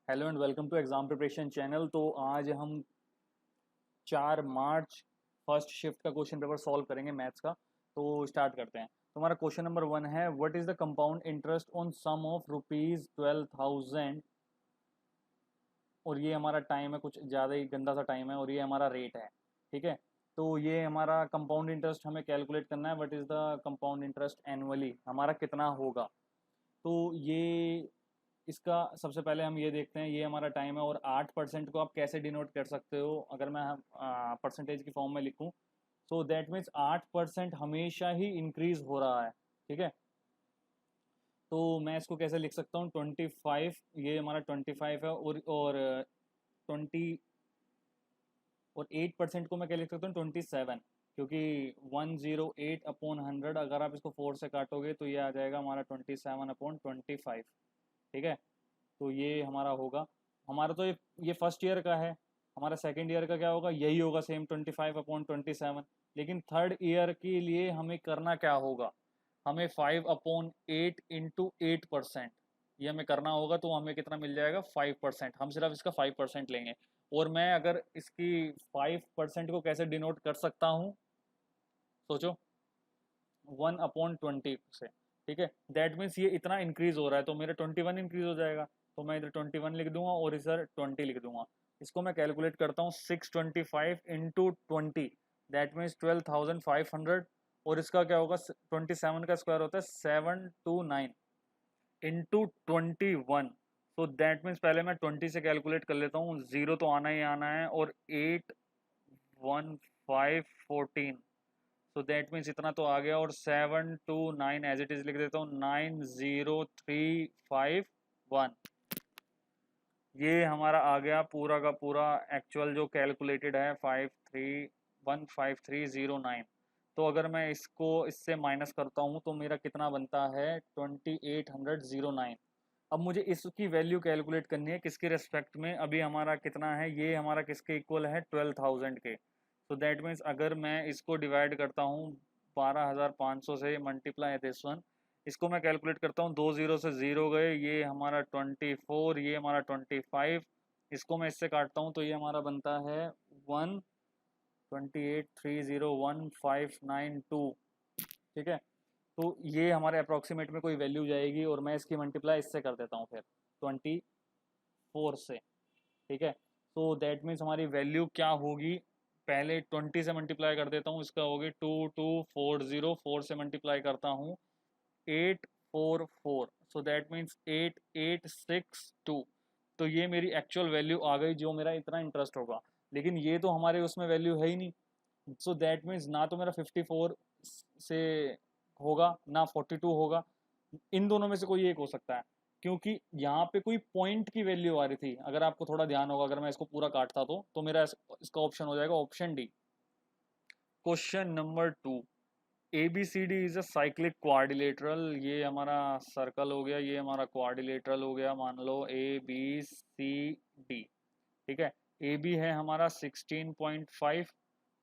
Hello and welcome to exam preparation channel. तो आज हम 4 मार्च फर्स्ट शिफ्ट का क्वेश्चन पेपर सॉल्व करेंगे मैथ्स का। तो स्टार्ट करते हैं। तो हमारा क्वेश्चन नंबर 1 है, what is the compound interest on sum of rupees 12,000। और ये हमारा टाइम है, कुछ ज़्यादा ही गंदा सा टाइम है, और ये हमारा रेट है। ठीक है। तो ये हमारा कंपाउंड इंटरेस्ट हमें कैलकुलेट करना है। What is the compound interest annually, हमारा कितना होगा। तो ये इसका सबसे पहले हम ये देखते हैं, ये हमारा टाइम है। और 8% को आप कैसे डिनोट कर सकते हो, अगर मैं परसेंटेज की फॉर्म में लिखूं, सो दैट मीन्स 8% हमेशा ही इंक्रीज हो रहा है। ठीक है। तो मैं इसको कैसे लिख सकता हूँ, 25, ये हमारा 25 है, और 20 और 8% को मैं क्या लिख सकता हूँ, 27। क्योंकि 108/100, अगर आप इसको 4 से काटोगे तो ये आ जाएगा हमारा 27/25। ठीक है। तो ये हमारा होगा। हमारा तो ये फर्स्ट ईयर का है। हमारा सेकंड ईयर का क्या होगा, यही होगा सेम 25/27। लेकिन थर्ड ईयर के लिए हमें करना क्या होगा, हमें 5/8 इंटू 8%, ये हमें करना होगा। तो हमें कितना मिल जाएगा, 5%। हम सिर्फ इसका 5% लेंगे। और मैं अगर इसकी 5% को कैसे डिनोट कर सकता हूँ, सोचो, 1/20 से। ठीक है। दैट मीन्स ये इतना इंक्रीज हो रहा है, तो मेरा 21 इंक्रीज हो जाएगा। तो मैं इधर 21 लिख दूंगा और इधर 20 लिख दूंगा। इसको मैं कैलकुलेट करता हूँ, 625 इंटू 20, दैट मीन्स 12,500। और इसका क्या होगा, 27 का स्क्वायर होता है 729 इंटू 21। तो दैट मीन्स पहले मैं 20 से कैलकुलेट कर लेता हूँ, जीरो तो आना ही आना है, और 81514। तो दैट मीन्स इतना तो आ गया, और 729 एज इट इज लिख देता हूँ, 90351। ये हमारा आ गया पूरा का पूरा एक्चुअल जो कैलकुलेटेड है, 5315309। तो अगर मैं इसको इससे माइनस करता हूँ तो मेरा कितना बनता है, 2809। अब मुझे इसकी वैल्यू कैलकुलेट करनी है, किसके रेस्पेक्ट में, अभी हमारा कितना है, ये हमारा किसके इक्वल है, 12,000 के। तो दैट मीन्स अगर मैं इसको डिवाइड करता हूँ 12,500 से, मल्टीप्लाई दिस वन, इसको मैं कैलकुलेट करता हूँ, 2 जीरो से जीरो गए, ये हमारा 24, ये हमारा 25। इसको मैं इससे काटता हूँ तो ये हमारा बनता है 128301592। ठीक है। तो ये हमारे अप्रोक्सीमेट में कोई वैल्यू जाएगी, और मैं इसकी मल्टीप्लाई इससे कर देता हूँ फिर 24 से। ठीक है। तो दैट मीन्स हमारी वैल्यू क्या होगी, पहले 20 से मल्टीप्लाई कर देता हूँ, इसका होगी 2240, 4 से मल्टीप्लाई करता हूँ 844, सो दैट मीन्स 8862। तो ये मेरी एक्चुअल वैल्यू आ गई, जो मेरा इतना इंटरेस्ट होगा। लेकिन ये तो हमारे उसमें वैल्यू है ही नहीं। सो दैट मीन्स ना तो मेरा 54 से होगा, ना 42 होगा। इन दोनों में से कोई एक हो सकता है, क्योंकि यहाँ पे कोई पॉइंट की वैल्यू आ रही थी। अगर आपको थोड़ा ध्यान होगा, अगर मैं इसको पूरा काटता तो मेरा इसका ऑप्शन हो जाएगा option D. Question number 2, A B C D is a cyclic quadrilateral. ये हमारा सर्कल हो गया, ये हमारा क्वाड्रिलेटरल हो गया, मान लो ए बी सी डी। ठीक है। ए बी है हमारा 16.5,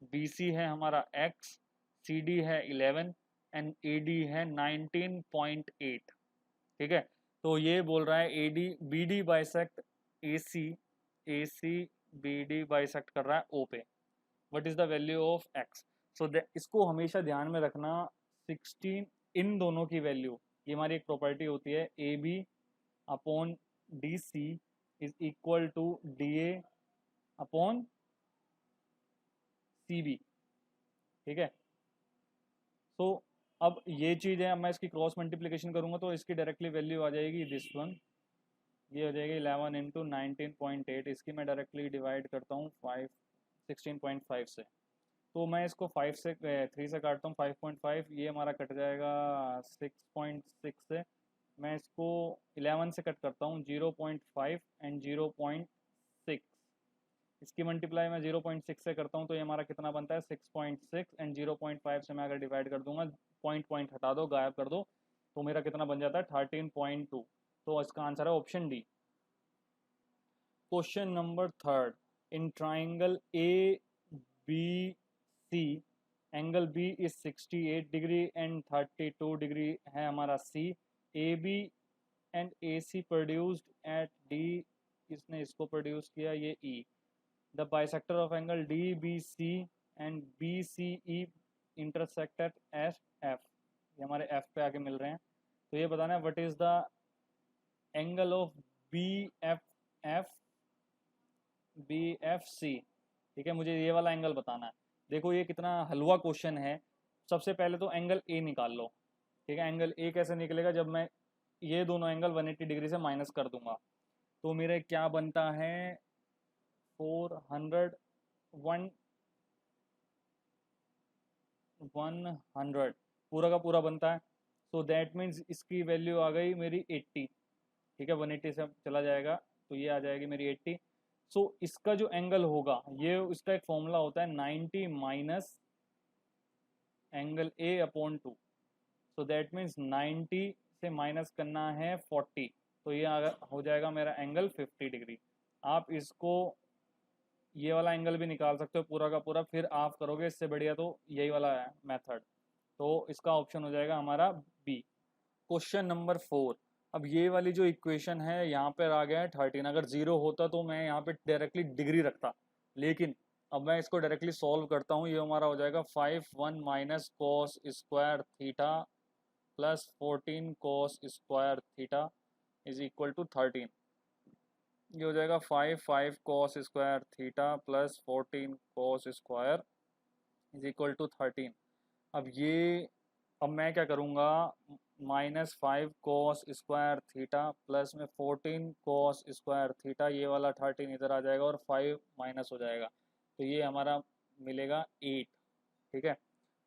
बी सी है हमारा एक्स, सी डी है 11, एंड ए डी है 19.8। ठीक है। तो ये बोल रहा है A D B D bisect A C, A C B D bisect कर रहा है ओ पे। What is the value of X. So इसको हमेशा ध्यान में रखना, 16, इन दोनों की वैल्यू, ये हमारी एक प्रॉपर्टी होती है, A B upon D C is equal to D A upon C B. ठीक है। सो अब ये चीज़ है, अब मैं इसकी क्रॉस मल्टीप्लीकेशन करूंगा तो इसकी डायरेक्टली वैल्यू आ जाएगी दिस वन, ये हो जाएगी 11 इंटू 19.8। इसकी मैं डायरेक्टली डिवाइड करता हूँ 16.5 से। तो मैं इसको 5 से 3 से काटता हूँ, 5.5, ये हमारा कट जाएगा 6.6 से। मैं इसको 11 से कट करता हूँ, 0.5 एंड 0.6। इसकी मल्टीप्लाई मैं 0.6 से करता हूँ, तो ये हमारा कितना बनता है, 6.6, एंड 0.5 से मैं अगर डिवाइड कर दूंगा, पॉइंट पॉइंट हटा दो, गायब कर दो, तो मेरा कितना बन जाता है, 13.2। तो इसका आंसर है option D. Question number 3, in triangle A B C, angle B is 68 degree and 32 degree है हमारा C. A B and A C produced at D किसने इसको प्रोड्यूस किया, ये E. The bisector of angle D B C and B C E intersected S F, ये हमारे F पे आके मिल रहे हैं। तो ये बताना है what is the angle of B F F B F C. ठीक है, मुझे ये वाला एंगल बताना है। देखो ये कितना हलवा क्वेश्चन है। सबसे पहले तो एंगल ए निकाल लो। ठीक है, एंगल ए कैसे निकलेगा, जब मैं ये दोनों एंगल 180 डिग्री से माइनस कर दूंगा तो मेरे क्या बनता है 400 100 पूरा का पूरा बनता है। सो दैट मीन्स इसकी वैल्यू आ गई मेरी 80। ठीक है, 180 से चला जाएगा तो ये आ जाएगी मेरी 80। सो इसका जो एंगल होगा, ये इसका एक फॉर्मूला होता है 90 minus angle A upon 2। So that means 90 से माइनस करना है 40, तो ये हो जाएगा मेरा एंगल 50 डिग्री। आप इसको ये वाला एंगल भी निकाल सकते हो पूरा का पूरा, फिर आप करोगे इससे बढ़िया तो यही वाला है मेथड। तो इसका ऑप्शन हो जाएगा हमारा बी। Question number 4। अब ये वाली जो इक्वेशन है यहाँ पर आ गया है 13। अगर जीरो होता तो मैं यहाँ पे डायरेक्टली डिग्री रखता, लेकिन अब मैं इसको डायरेक्टली सॉल्व करता हूँ। ये हमारा हो जाएगा 5 minus cos square theta plus 14 cos square theta is equal to 13। ये हो जाएगा 5 cos square theta plus 14 cos square is equal to 13। अब मैं क्या करूँगा, -5 कॉस स्क्वायर थीटा प्लस में 14 कॉस स्क्वायर थीटा, ये वाला 13 इधर आ जाएगा और 5 माइनस हो जाएगा, तो ये हमारा मिलेगा 8। ठीक है,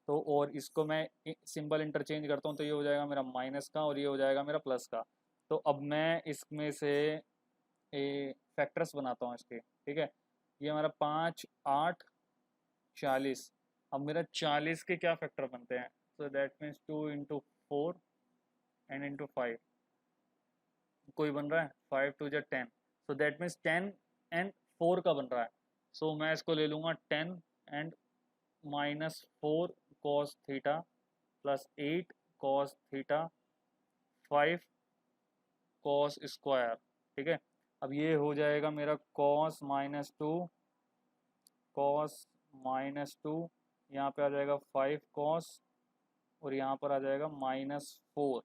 तो और इसको मैं सिंबल इंटरचेंज करता हूँ तो ये हो जाएगा मेरा माइनस का और ये हो जाएगा मेरा प्लस का। तो अब मैं इसमें से फैक्टर्स बनाता हूँ इसके। ठीक है, ये हमारा 5 8 40। अब मेरा 40 के क्या फैक्टर बनते हैं, सो that means 2 into 4 and into 5, कोई बन रहा है 5 2 जा 10, सो दैट मीन्स 10 एंड 4 का बन रहा है। सो मैं इसको ले लूँगा 10 and -4 cos theta plus 8 cos theta 5 cos square. ठीक है, अब ये हो जाएगा मेरा कॉस -2 यहाँ पे आ जाएगा 5 कॉस और यहाँ पर आ जाएगा -4।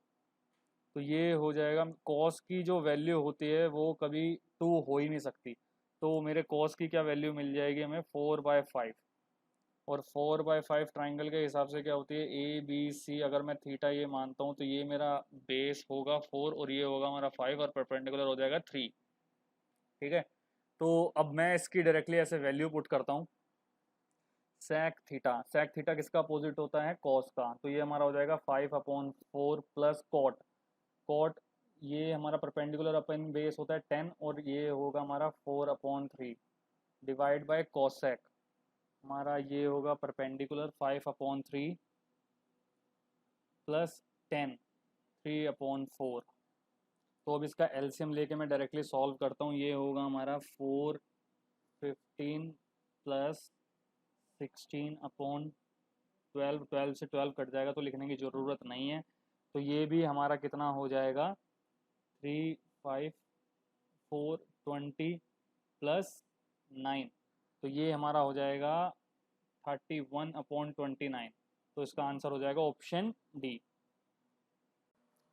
तो ये हो जाएगा, कॉस की जो वैल्यू होती है वो कभी 2 हो ही नहीं सकती। तो मेरे कॉस की क्या वैल्यू मिल जाएगी हमें 4/5, और 4/5 ट्राइंगल के हिसाब से क्या होती है ए बी सी। अगर मैं थीटा ये मानता हूँ तो ये मेरा बेस होगा 4 और ये होगा मेरा 5 और परपेंडिकुलर हो जाएगा 3। ठीक है, तो अब मैं इसकी डायरेक्टली ऐसे वैल्यू पुट करता हूँ। सेक थीटा किसका अपोजिट होता है, कॉस का, तो ये हमारा हो जाएगा 5/4 प्लस कॉट ये हमारा परपेंडिकुलर अपन बेस होता है 10 और ये होगा हमारा 4/3 डिवाइड बाय कॉसेक, हमारा ये होगा परपेंडिकुलर 5/3 प्लस 10 3/4। तो अब इसका एलसीएम लेके मैं डायरेक्टली सॉल्व करता हूँ। ये होगा हमारा 4 15 प्लस 16/12, 12 से 12 कट जाएगा तो लिखने की ज़रूरत नहीं है। तो ये भी हमारा कितना हो जाएगा 3 5 4 20 प्लस 9, तो ये हमारा हो जाएगा 31/29। तो इसका आंसर हो जाएगा ऑप्शन डी।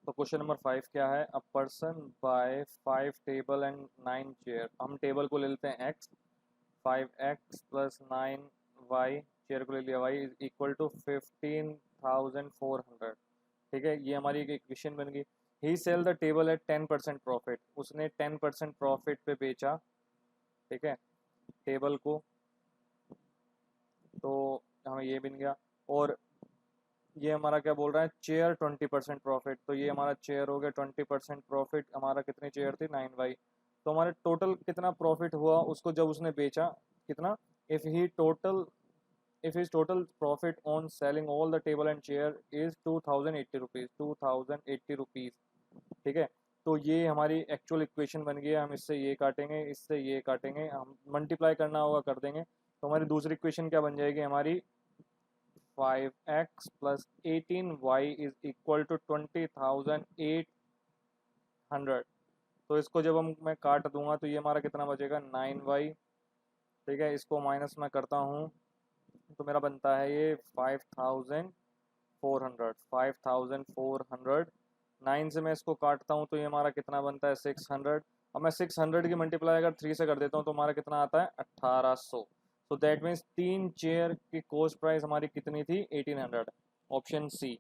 तो क्वेश्चन नंबर 5 क्या है, a person by 5 table and 9 chair. हम टेबल को ले लेते हैं x, 5x plus 9y, chair को ले लिया y इज इक्वल टू 15,400। ठीक है, ये हमारी एक इक्वेशन बन गई। He sell the table at 10% profit, उसने 10% प्रॉफिट पे बेचा। ठीक है, टेबल को, तो हमें ये बन गया। और ये हमारा क्या बोल रहा है, चेयर 20% प्रॉफिट, तो ये हमारा चेयर हो गया 20% प्रॉफिट। हमारा कितनी चेयर थी 9y, तो हमारे टोटल कितना प्रॉफिट हुआ उसको जब उसने बेचा, कितना, if his total profit on selling all the table and chair is 2080 rupees 2080 rupees। ठीक है, तो ये हमारी एक्चुअल इक्वेशन बन गई है। हम इससे ये काटेंगे, इससे ये काटेंगे, हम मल्टीप्लाई करना होगा कर देंगे। तो हमारी दूसरी इक्वेशन क्या बन जाएगी हमारी, 5x plus 18y is equal to 20,800। तो इसको जब मैं काट दूंगा तो ये हमारा कितना बचेगा 9y। ठीक है, इसको माइनस मैं करता हूँ तो मेरा बनता है ये 5400, 5400। 9 से मैं इसको काटता हूँ तो ये हमारा कितना बनता है 600। अब मैं 600 की मल्टीप्लाई अगर 3 से कर देता हूँ तो हमारा कितना आता है 1800। तो दैट मीन्स 3 चेयर की कॉस्ट प्राइस हमारी कितनी थी 1800। Option C.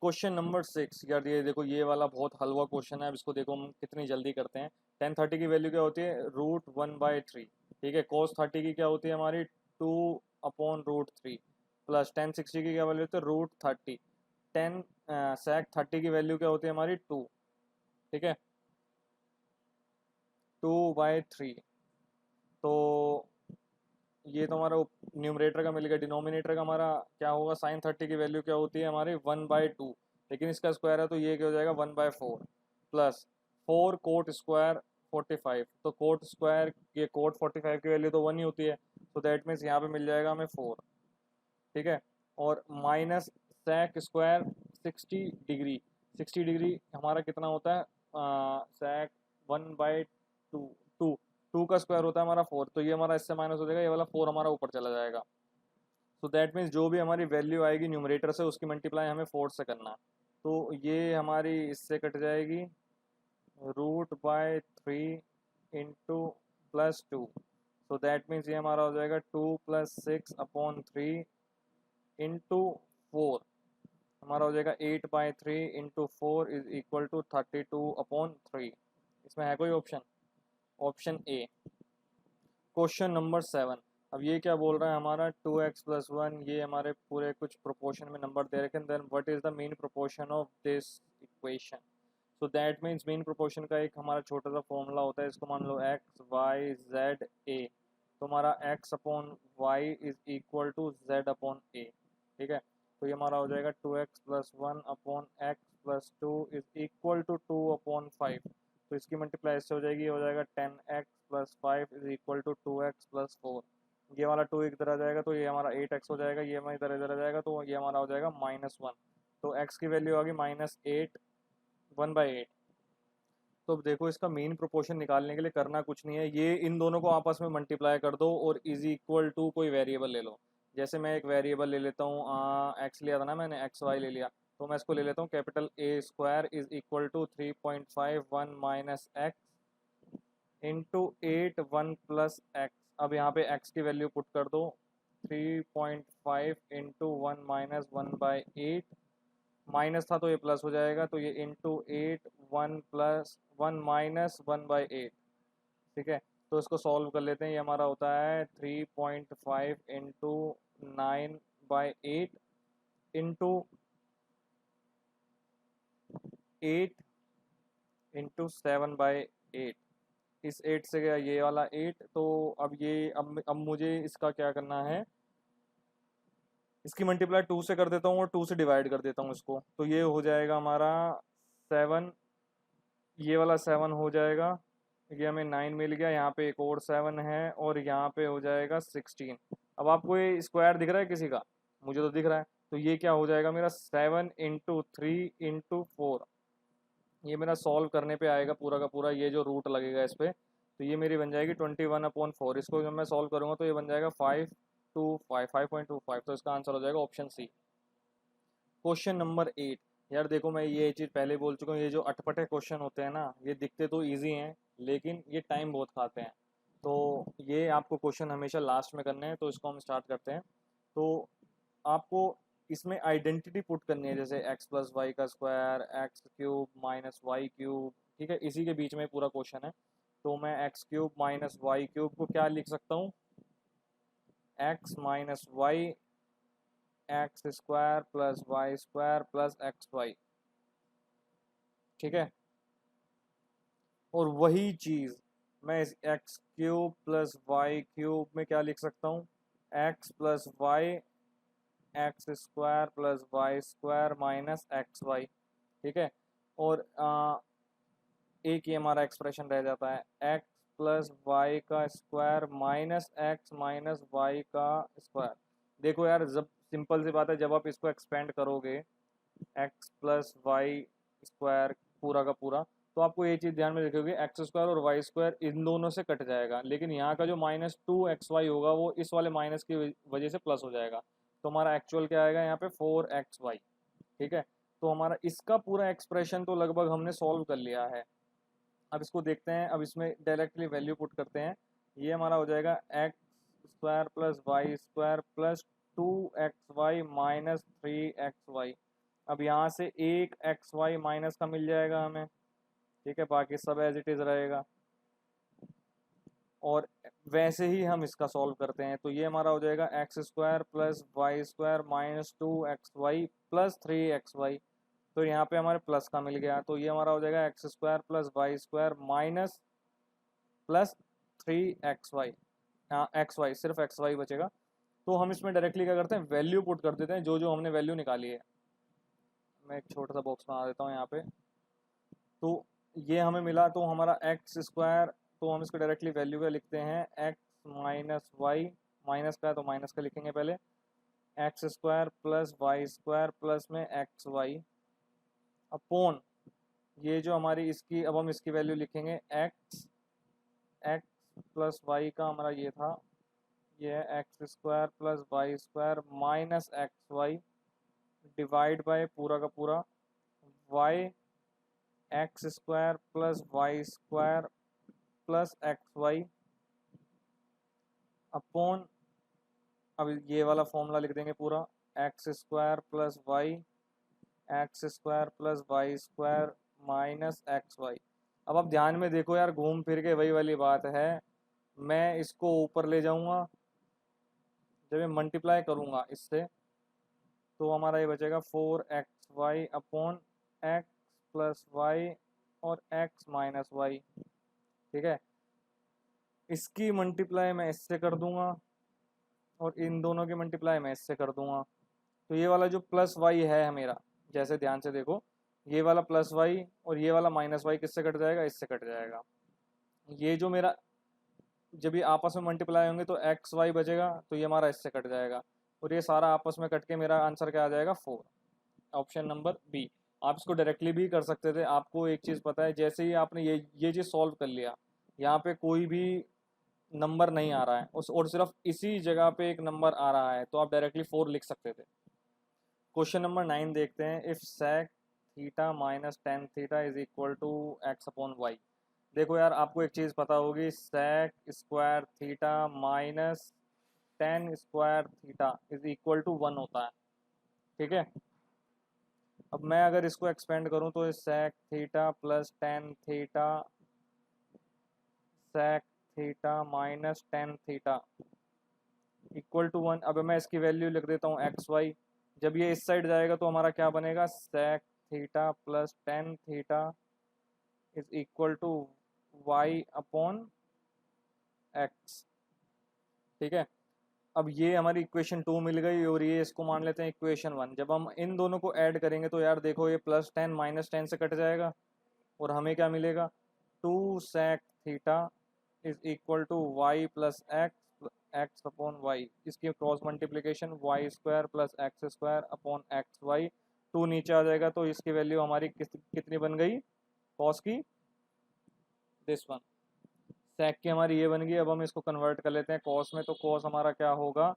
Question number 6। यार ये देखो, ये वाला बहुत हलवा क्वेश्चन है। अब इसको देखो हम कितनी जल्दी करते हैं। 1030 की वैल्यू क्या होती है √1/3। ठीक है, cos 30 की क्या होती है हमारी 2/√3 प्लस 1060 की क्या वैल्यू होती है √30। 10 sec 30 की वैल्यू क्या होती है हमारी 2। ठीक है, 2/3। तो ये तो हमारा न्यूमरेटर का मिल गया। डिनोमिनेटर का हमारा क्या होगा sin 30 की वैल्यू क्या होती है हमारी 1/2, लेकिन इसका स्क्वायर है तो ये क्या हो जाएगा 1/4 प्लस 4 कोट स्क्वायर 45। तो कोट स्क्वायर ये कोट 45 की वैल्यू तो 1 ही होती है। तो दैट मीन्स यहाँ पे मिल जाएगा हमें 4। ठीक है, और minus sec square 60 degree. 60 degree हमारा कितना होता है sec 1/2। टू टू का स्क्वायर होता है हमारा 4। तो ये हमारा इससे माइनस हो जाएगा, ये वाला 4 हमारा ऊपर चला जाएगा। तो दैट मीन्स जो भी हमारी वैल्यू आएगी न्यूमरेटर से उसकी मल्टीप्लाई हमें 4 से करना है। तो ये हमारी इससे कट जाएगी √3 इंटू +2। सो दैट मीन्स ये हमारा हो जाएगा 2 + 6/3 इंटू 4। हमारा हो जाएगा 8/3 इंटू 4 इज इक्वल टू 32/3। इसमें है कोई option? Option A. Question number 7। अब ये क्या बोल रहा है हमारा 2x+1। ये हमारे पूरे कुछ प्रोपोर्शन में नंबर दे रखे हैं। Then what is the mean proportion of this equation? So that means mean proportion का एक हमारा छोटा सा फॉर्मूला होता है। इसको मान लो x y z a। तो हमारा x/y is equal to z/a। ठीक है, तो ये हमारा हो जाएगा 2x+1/x+2 इज इक्वल टू 2/5। तो इसकी मल्टीप्लाई इससे हो जाएगी, ये हो जाएगा 10x+5 is equal to 2x+4। ये वाला 2 इधर आ जाएगा तो ये हमारा 8x हो जाएगा। ये हमारा इधर इधर आ जाएगा तो ये हमारा हो जाएगा -1। तो x की वैल्यू आ गई -8 1/8। तो अब देखो, इसका मीन प्रोपोर्शन निकालने के लिए करना कुछ नहीं है, ये इन दोनों को आपस में मल्टीप्लाई कर दो और इज इक्वल टू कोई वेरिएबल ले लो। जैसे मैं एक वेरिएबल ले लेता हूँ, एक्स लिया था ना मैंने, XY ले लिया। तो मैं इसको ले लेता हूँ capital A² is equal to 3.51 minus X into 8 1 plus X. अब यहाँ पे x की वैल्यू पुट कर दो 3.5 इंटू 1 माइनस 1/8। माइनस था तो ये प्लस हो जाएगा, तो ये इंटू 8 1 प्लस 1 माइनस 1/8। ठीक है, तो इसको सॉल्व कर लेते हैं। ये हमारा होता है 3.5 इंटू 9/8 इंटू 8 इंटू 7/8। इस 8 से गया ये वाला 8। तो अब मुझे इसका क्या करना है, इसकी मल्टीप्लाई 2 से कर देता हूँ और 2 से डिवाइड कर देता हूँ इसको। तो ये हो जाएगा हमारा 7। ये वाला 7 हो जाएगा, ये हमें 9 मिल गया। यहाँ पे एक और 7 है और यहाँ पे हो जाएगा 16। अब आपको ये स्क्वायर दिख रहा है किसी का? मुझे तो दिख रहा है। तो ये क्या हो जाएगा मेरा 7 इंटू 3 इंटू 4। ये मेरा सॉल्व करने पे आएगा पूरा का पूरा, ये जो रूट लगेगा इस पर। तो ये मेरी बन जाएगी 21/4। इसको जब मैं सॉल्व करूँगा तो ये बन जाएगा 5.25। तो इसका आंसर हो जाएगा ऑप्शन सी। Question number 8। यार देखो, मैं ये चीज़ पहले बोल चुका हूँ, ये जो अटपटे क्वेश्चन होते हैं ना, ये दिखते तो इजी हैं लेकिन ये टाइम बहुत खाते हैं। तो ये आपको क्वेश्चन हमेशा लास्ट में करने हैं। तो इसको हम स्टार्ट करते हैं। तो आपको इसमें आइडेंटिटी पुट करनी है, जैसे x+y² x³ माइनस y³। ठीक है, इसी के बीच में पूरा क्वेश्चन है। तो मैं x³ माइनस y³ को क्या लिख सकता हूँ, x minus Y x² plus y² plus xy। ठीक है, और वही चीज़ मैं इस x³ प्लस y³ में क्या लिख सकता हूँ, x plus Y x² plus y² minus xy। ठीक है, और एक ही हमारा एक्सप्रेशन रह जाता है x प्लस वाई का square minus x minus Y का स्क्वायर। देखो यार, जब सिंपल सी बात है, जब आप इसको एक्सपेंड करोगे x प्लस वाई स्क्वायर पूरा का पूरा, तो आपको ये चीज़ ध्यान में रखोगे, एक्स स्क्वायर और वाई स्क्वायर इन दोनों से कट जाएगा, लेकिन यहाँ का जो -2xy होगा वो इस वाले माइनस की वजह से प्लस हो जाएगा। तो हमारा एक्चुअल क्या आएगा यहाँ पे 4xy। ठीक है, तो हमारा इसका पूरा एक्सप्रेशन तो लगभग हमने सॉल्व कर लिया है। अब इसको देखते हैं, अब इसमें डायरेक्टली वैल्यू पुट करते हैं। ये हमारा हो जाएगा x square plus Y square plus 2xy minus 3xy। अब यहाँ से एक xy माइनस का मिल जाएगा हमें। ठीक है, बाकी सब एज इट इज़ रहेगा। और वैसे ही हम इसका सॉल्व करते हैं, तो ये हमारा हो जाएगा x square plus Y square minus 2xy plus 3xy। तो यहाँ पे हमारे प्लस का मिल गया, तो ये हमारा हो जाएगा x square plus Y square minus plus 3xy। हाँ, xy सिर्फ xy बचेगा। तो हम इसमें डायरेक्टली क्या करते हैं, वैल्यू पुट कर देते हैं जो जो हमने वैल्यू निकाली है। मैं एक छोटा सा बॉक्स बना देता हूँ यहाँ पे। तो ये हमें मिला, तो हमारा एक्स स्क्वायर, तो हम इसको डायरेक्टली वैल्यू का लिखते हैं एक्स माइनस वाई, माइनस का है तो माइनस का लिखेंगे पहले, x square plus Y square plus में एक्स वाई अपॉन ये जो हमारी इसकी, अब हम इसकी वैल्यू लिखेंगे एक्स एक्स प्लस वाई का हमारा ये था, ये है x square plus Y square minus x y divide by पूरा का पूरा y x square plus Y square plus x y upon, अब ये वाला फॉर्मूला लिख देंगे पूरा, x square plus y x square plus Y square minus x y. अब आप ध्यान में देखो यार, घूम फिर के वही वाली बात है, मैं इसको ऊपर ले जाऊंगा, जब मैं मल्टीप्लाई करूंगा इससे तो हमारा ये बचेगा 4xy upon x plus y और x माइनस वाई। ठीक है, इसकी मल्टीप्लाई मैं इससे कर दूंगा और इन दोनों की मल्टीप्लाई मैं इससे कर दूंगा। तो ये वाला जो प्लस वाई है मेरा, जैसे ध्यान से देखो, ये वाला प्लस वाई और ये वाला माइनस वाई किससे कट जाएगा, इससे कट जाएगा। ये जो मेरा, जब ये आपस में मल्टीप्लाई होंगे तो एक्स वाई बचेगा, तो ये हमारा इससे कट जाएगा और ये सारा आपस में कट के मेरा आंसर क्या आ जाएगा, 4। Option number B. आप इसको डायरेक्टली भी कर सकते थे। आपको एक चीज़ पता है, जैसे ही आपने ये चीज़ सॉल्व कर लिया, यहाँ पे कोई भी नंबर नहीं आ रहा है उस, और सिर्फ इसी जगह पे एक नंबर आ रहा है, तो आप डायरेक्टली 4 लिख सकते थे। क्वेश्चन नंबर 9 देखते हैं। If sec theta minus tan theta is equal to x upon y. देखो यार, आपको एक चीज़ पता होगी, sec square theta minus tan square theta is equal to 1 होता है। ठीक है, अब मैं अगर इसको एक्सपेंड करूं तो sec theta plus tan theta sec theta minus tan theta equal to 1। अब मैं इसकी वैल्यू लिख देता हूँ एक्स वाई। जब ये इस साइड जाएगा तो हमारा क्या बनेगा, sec theta plus tan theta is equal to y upon x. ठीक है, अब ये हमारी इक्वेशन 2 मिल गई और ये इसको मान लेते हैं इक्वेशन 1। जब हम इन दोनों को ऐड करेंगे तो यार देखो, ये प्लस टेन माइनस टेन से कट जाएगा और हमें क्या मिलेगा, 2 sec theta is equal to Y plus X X upon Y. इसकी cross multiplication Y square plus x square upon X Y. 2 नीचे आ जाएगा तो इसकी वैल्यू हमारी कितनी बन गई, कॉस की, दिस वन। सेक की हमारी ये बन गई। अब हम इसको कन्वर्ट कर लेते हैं कॉस में, तो कॉस हमारा क्या होगा,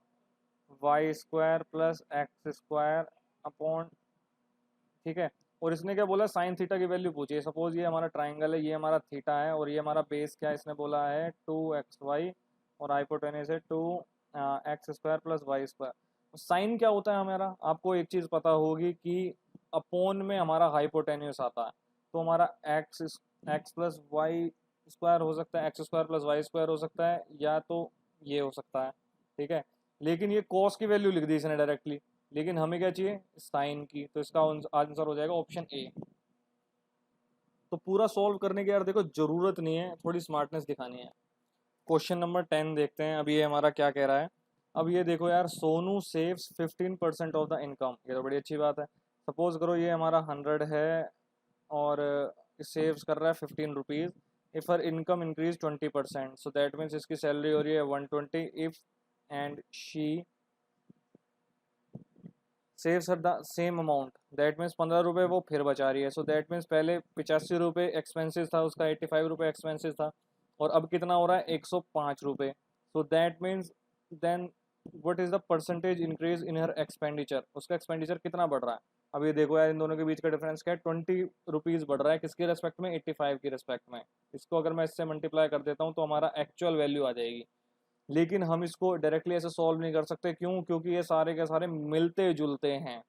y square plus x square upon, ठीक है। और इसने क्या बोला, साइन थीटा की वैल्यू पूछी है। सपोज ये हमारा ट्राइंगल है, ये हमारा थीटा है और ये हमारा बेस क्या है, इसने बोला है 2xy और हाइपोटेनस है 2x square plus Y square. Sine क्या होता है हमारा, आपको एक चीज़ पता होगी कि अपोन में हमारा हाइपोटेन्यूस आता है। तो हमारा एक्स प्लस वाई स्क्वायर हो सकता है, x square plus Y square हो सकता है, या तो ये हो सकता है। ठीक है, लेकिन ये कॉस की वैल्यू लिख दी इसने डायरेक्टली, लेकिन हमें क्या चाहिए, साइन की। तो इसका आंसर हो जाएगा ऑप्शन ए। तो पूरा सॉल्व करने की यार देखो जरूरत नहीं है, थोड़ी स्मार्टनेस दिखानी है। क्वेश्चन नंबर 10 देखते हैं। अब ये हमारा क्या कह रहा है, अब ये देखो यार, Sonu saves 15% of the income. ये तो बड़ी अच्छी बात है। सपोज करो ये हमारा 100 है और सेव्स कर रहा है 15 rupees. If her income increase 20%, so that means इसकी सैलरी हो रही है 120 if and she saves her the same amount. That means 15 रुपये वो फिर बचा रही है। सो दैट मीन्स पहले 85 रुपये एक्सपेंसिस था उसका, 85 रुपये एक्सपेंसिस था, और अब कितना हो रहा है 105 रुपये। So that means then what is the percentage increase in her expenditure, उसका एक्सपेंडिचर कितना बढ़ रहा है। अब ये देखो यार इन दोनों के बीच का डिफरेंस क्या है, 20 रुपीज़ बढ़ रहा है किसके रेस्पेक्ट में, 85 की रेस्पेक्ट में। इसको अगर मैं इससे मल्टीप्लाई कर देता हूँ तो हमारा एक्चुअल वैल्यू आ जाएगी। लेकिन हम इसको डायरेक्टली ऐसे सॉल्व नहीं कर सकते, क्यों, क्योंकि ये सारे के सारे मिलते जुलते हैं।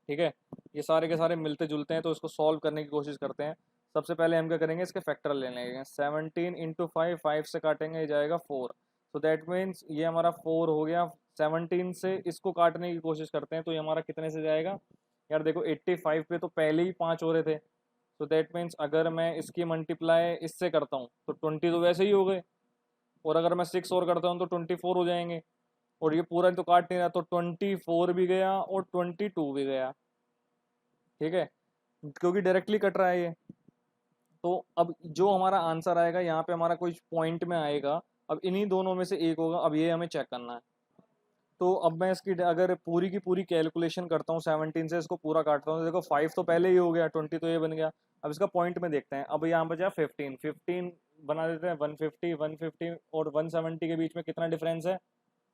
ठीक है, ये सारे के सारे मिलते जुलते हैं, तो इसको सॉल्व करने की कोशिश करते हैं। सबसे पहले हम क्या करेंगे, इसके फैक्टर ले लेंगे। 17 × 5, 5 से काटेंगे ये जाएगा 4। तो दैट मीन्स ये हमारा 4 हो गया। 17 से इसको काटने की कोशिश करते हैं तो ये हमारा कितने से जाएगा यार, देखो 85 पे तो पहले ही 5 हो रहे थे। तो दैट मीन्स अगर मैं इसकी मल्टीप्लाई इससे करता हूँ तो 20 तो वैसे ही हो गए, और अगर मैं 6 और करता हूँ तो 24 हो जाएंगे। और ये पूरा तो काट नहीं रहा, तो 24 भी गया और 22 भी गया। ठीक है, क्योंकि डायरेक्टली कट रहा है ये। तो अब जो हमारा आंसर आएगा यहाँ पे हमारा कोई पॉइंट में आएगा, अब इन्हीं दोनों में से एक होगा। अब ये हमें चेक करना है। तो अब मैं इसकी अगर पूरी की पूरी कैलकुलेशन करता हूँ, 17 से इसको पूरा काटता हूँ, तो देखो 5 तो पहले ही हो गया, 20 तो ये बन गया। अब इसका पॉइंट में देखते हैं। अब यहाँ बचा 15, 15 बना देते हैं 150, 150 और 170 के बीच में कितना डिफरेंस है,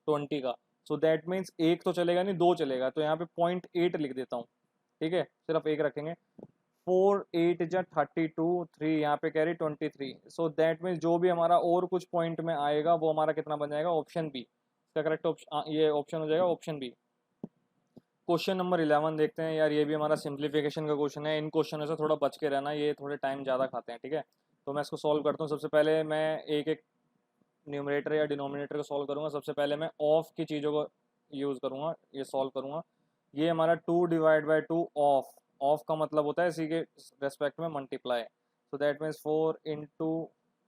20 का। सो दैट मीन्स एक तो चलेगा नहीं, दो चलेगा, तो यहाँ पे 0.8 लिख देता हूँ। ठीक है, सिर्फ एक रखेंगे। 4 8 जा 32, 3 यहाँ पे कैरी 23। सो दैट मीन्स जो भी हमारा और कुछ पॉइंट में आएगा वो हमारा कितना बन जाएगा, ऑप्शन बी। इसका करेक्ट ऑप्शन ये ऑप्शन हो जाएगा ऑप्शन बी। क्वेश्चन नंबर 11 देखते हैं यार, ये भी हमारा सिंप्लीफिकेशन का क्वेश्चन है। इन क्वेश्चनों से थोड़ा बच के रहना, ये थोड़े टाइम ज़्यादा खाते हैं। ठीक है, तो मैं इसको सॉल्व करता हूँ। सबसे पहले मैं एक एक न्यूमरेटर या डिनोमिनेटर को सॉल्व करूँगा। सबसे पहले मैं ऑफ की चीज़ों को यूज़ करूँगा, ये सॉल्व करूँगा। ये हमारा 2/2 ऑफ, ऑफ का मतलब होता है इसी के रेस्पेक्ट में multiply. So that means 4 ×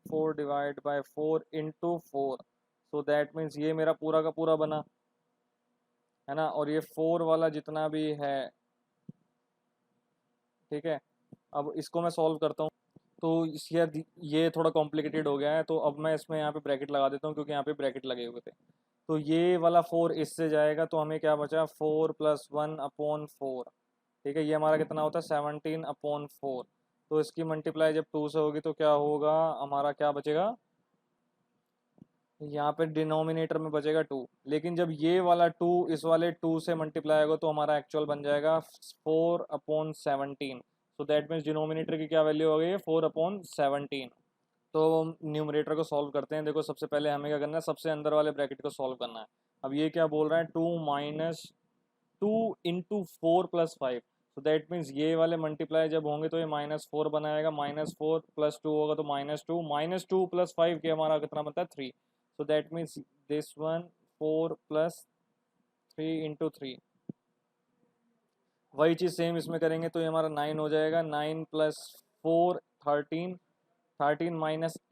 4 / 4 × 4। So that means ये मेरा पूरा का पूरा बना है ना, और ये 4 वाला जितना भी है। ठीक है, अब इसको मैं सॉल्व करता हूँ। तो ये थोड़ा कॉम्प्लिकेटेड हो गया है, तो अब मैं इसमें यहाँ पे ब्रैकेट लगा देता हूँ, क्योंकि यहाँ पे ब्रैकेट लगे हुए थे। तो ये वाला 4 इससे जाएगा, तो हमें क्या बचा, 4 + 1/4। ठीक है, ये हमारा कितना होता है, 17/4। तो इसकी मल्टीप्लाई जब 2 से होगी तो क्या होगा, हमारा क्या बचेगा, यहाँ पे डिनोमिनेटर में बचेगा 2। लेकिन जब ये वाला 2 इस वाले 2 से मल्टीप्लाई होगा तो हमारा एक्चुअल बन जाएगा 4/17। सो दैट मीन्स डिनोमिनेटर की क्या वैल्यू हो गई है, 4/17। तो न्यूमरेटर को सॉल्व करते हैं। देखो सबसे पहले हमें क्या करना है, सबसे अंदर वाले ब्रैकेट को सॉल्व करना है। अब ये क्या बोल रहा है, 2 - 2 × 4 + 5। तो दैट मीन्स ये वाले मल्टीप्लाई जब होंगे तो ये -4 बनाएगा, -4 + 2 होगा तो -2, -2 + 5 के हमारा कितना बनता है, 3। सो दैट मीन्स दिस वन 4 + 3 × 3। वही चीज़ सेम इसमें करेंगे तो ये हमारा 9 हो जाएगा। 9 + 4 13, 13 -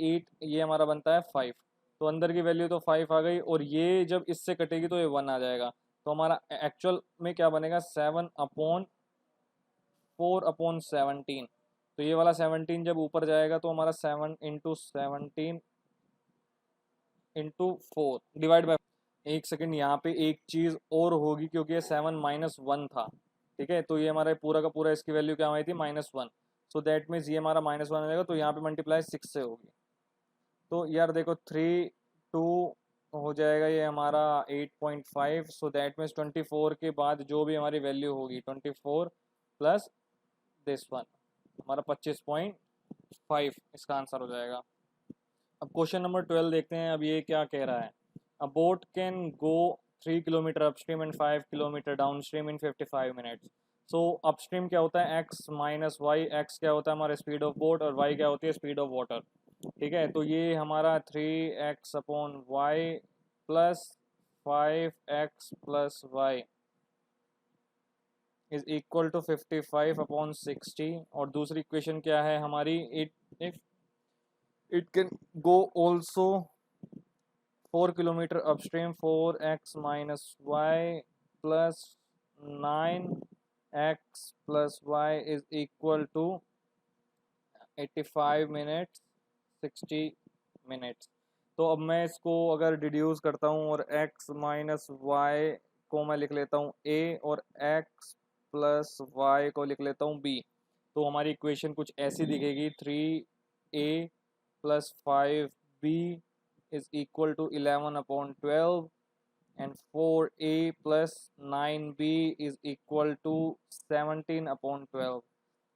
8 ये हमारा बनता है 5। तो अंदर की वैल्यू तो 5 आ गई, और ये जब इससे कटेगी तो ये 1 आ जाएगा। तो हमारा एक्चुअल में क्या बनेगा, 7/4/17। तो ये वाला 17 जब ऊपर जाएगा तो हमारा 7 × 17 × 4 डिवाइड बाय। एक सेकेंड, यहाँ पे एक चीज़ और होगी, क्योंकि ये 7 - 1 था। ठीक है, तो ये हमारा पूरा का पूरा इसकी वैल्यू क्या आई थी, -1। सो दैट मीन्स ये हमारा -1 हो जाएगा, तो यहाँ पे मल्टीप्लाई 6 से होगी। तो यार देखो 3 2 हो जाएगा ये हमारा 8.5। सो दैट मीन्स 24 के बाद जो भी हमारी वैल्यू होगी, 24 प्लस दिस वन, हमारा 25.5 इसका आंसर हो जाएगा। अब क्वेश्चन नंबर 12 देखते हैं। अब ये क्या कह रहा है, अ boat can go 3 kilometre upstream and 5 kilometre downstream in 55 minutes. So upstream क्या होता है, x - y। x क्या होता है हमारा स्पीड ऑफ बोट, और y क्या होती है स्पीड ऑफ वाटर। ठीक है, तो ये हमारा 3x/y plus 5x + y is equal to 55/60। और दूसरी इक्वेशन क्या है हमारी, it it can go also 4 kilometer upstream, 4x - y plus 9x + y is equal to 85 minutes 60 minutes। तो अब मैं इसको अगर डिड्यूस करता हूँ और x - y को मैं लिख लेता हूँ a, और x प्लस वाई को लिख लेता हूँ बी। तो हमारी इक्वेशन कुछ ऐसी दिखेगी, 3a plus 5b is equal to 11/12 and 4a plus 9b is equal to 17/12।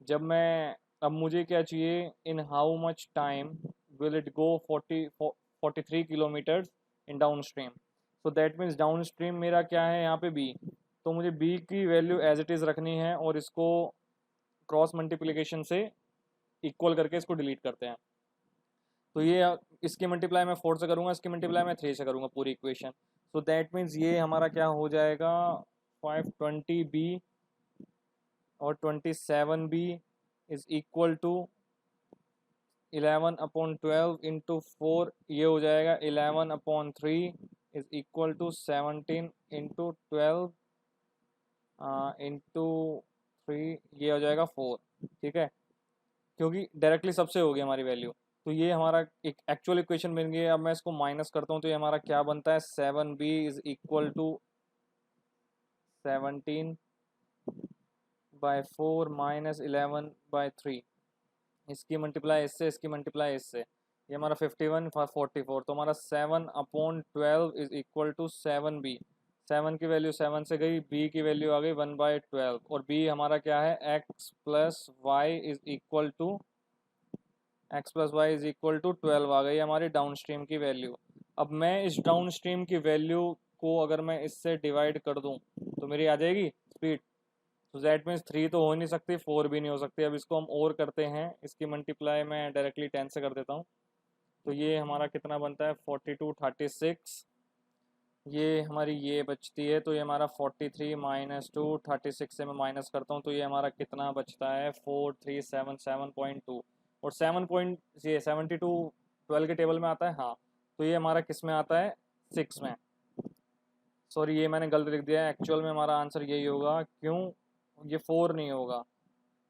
जब मैं, अब मुझे क्या चाहिए, in how much time will it go 43 kilometres in downstream. So that means downstream मेरा क्या है यहाँ पे बी। तो मुझे बी की वैल्यू एज इट इज़ रखनी है और इसको क्रॉस मल्टीप्लिकेशन से इक्वल करके इसको डिलीट करते हैं। तो ये इसकी मल्टीप्लाई मैं 4 से करूँगा, इसकी मल्टीप्लाई मैं 3 से करूँगा पूरी इक्वेशन। सो दैट मीन्स ये हमारा क्या हो जाएगा, 520b और 27b is equal to 11/12 into 4, ये हो जाएगा 11/3 is equal to 17 into 12 into 3, ये हो जाएगा 4। ठीक है, क्योंकि डायरेक्टली सबसे हो गई हमारी वैल्यू। तो ये हमारा एक एक्चुअल इक्वेशन बन गई है। अब मैं इसको माइनस करता हूँ तो ये हमारा क्या बनता है, 7b is equal to 17/4 minus 11/3। इसकी मल्टीप्लाई इससे, इसकी मल्टीप्लाई इससे, ये हमारा 51 44। तो हमारा 7/12 इज इक्वल टू 7b। 7 की वैल्यू 7 से गई, b की वैल्यू आ गई 1/12 और b हमारा क्या है, x plus y is equal to 12 आ गई हमारी डाउन स्ट्रीम की वैल्यू। अब मैं इस डाउन स्ट्रीम की वैल्यू को अगर मैं इससे डिवाइड कर दूं तो मेरी आ जाएगी स्पीड। तो दैट मीन्स 3 तो हो नहीं सकती, 4 भी नहीं हो सकती। अब इसको हम और करते हैं, इसकी मल्टीप्लाई मैं डायरेक्टली 10 से कर देता हूँ। तो ये हमारा कितना बनता है, 42 36। ये हमारी ये बचती है, तो ये हमारा 43 माइनस 2 36 से मैं माइनस करता हूँ तो ये हमारा कितना बचता है, 4377.2। और 72 12 के टेबल में आता है, हाँ। तो ये हमारा किस में आता है, 6 में। सॉरी, ये मैंने गलत लिख दिया है, एक्चुअल में हमारा आंसर यही होगा। क्यों, ये 4 नहीं होगा,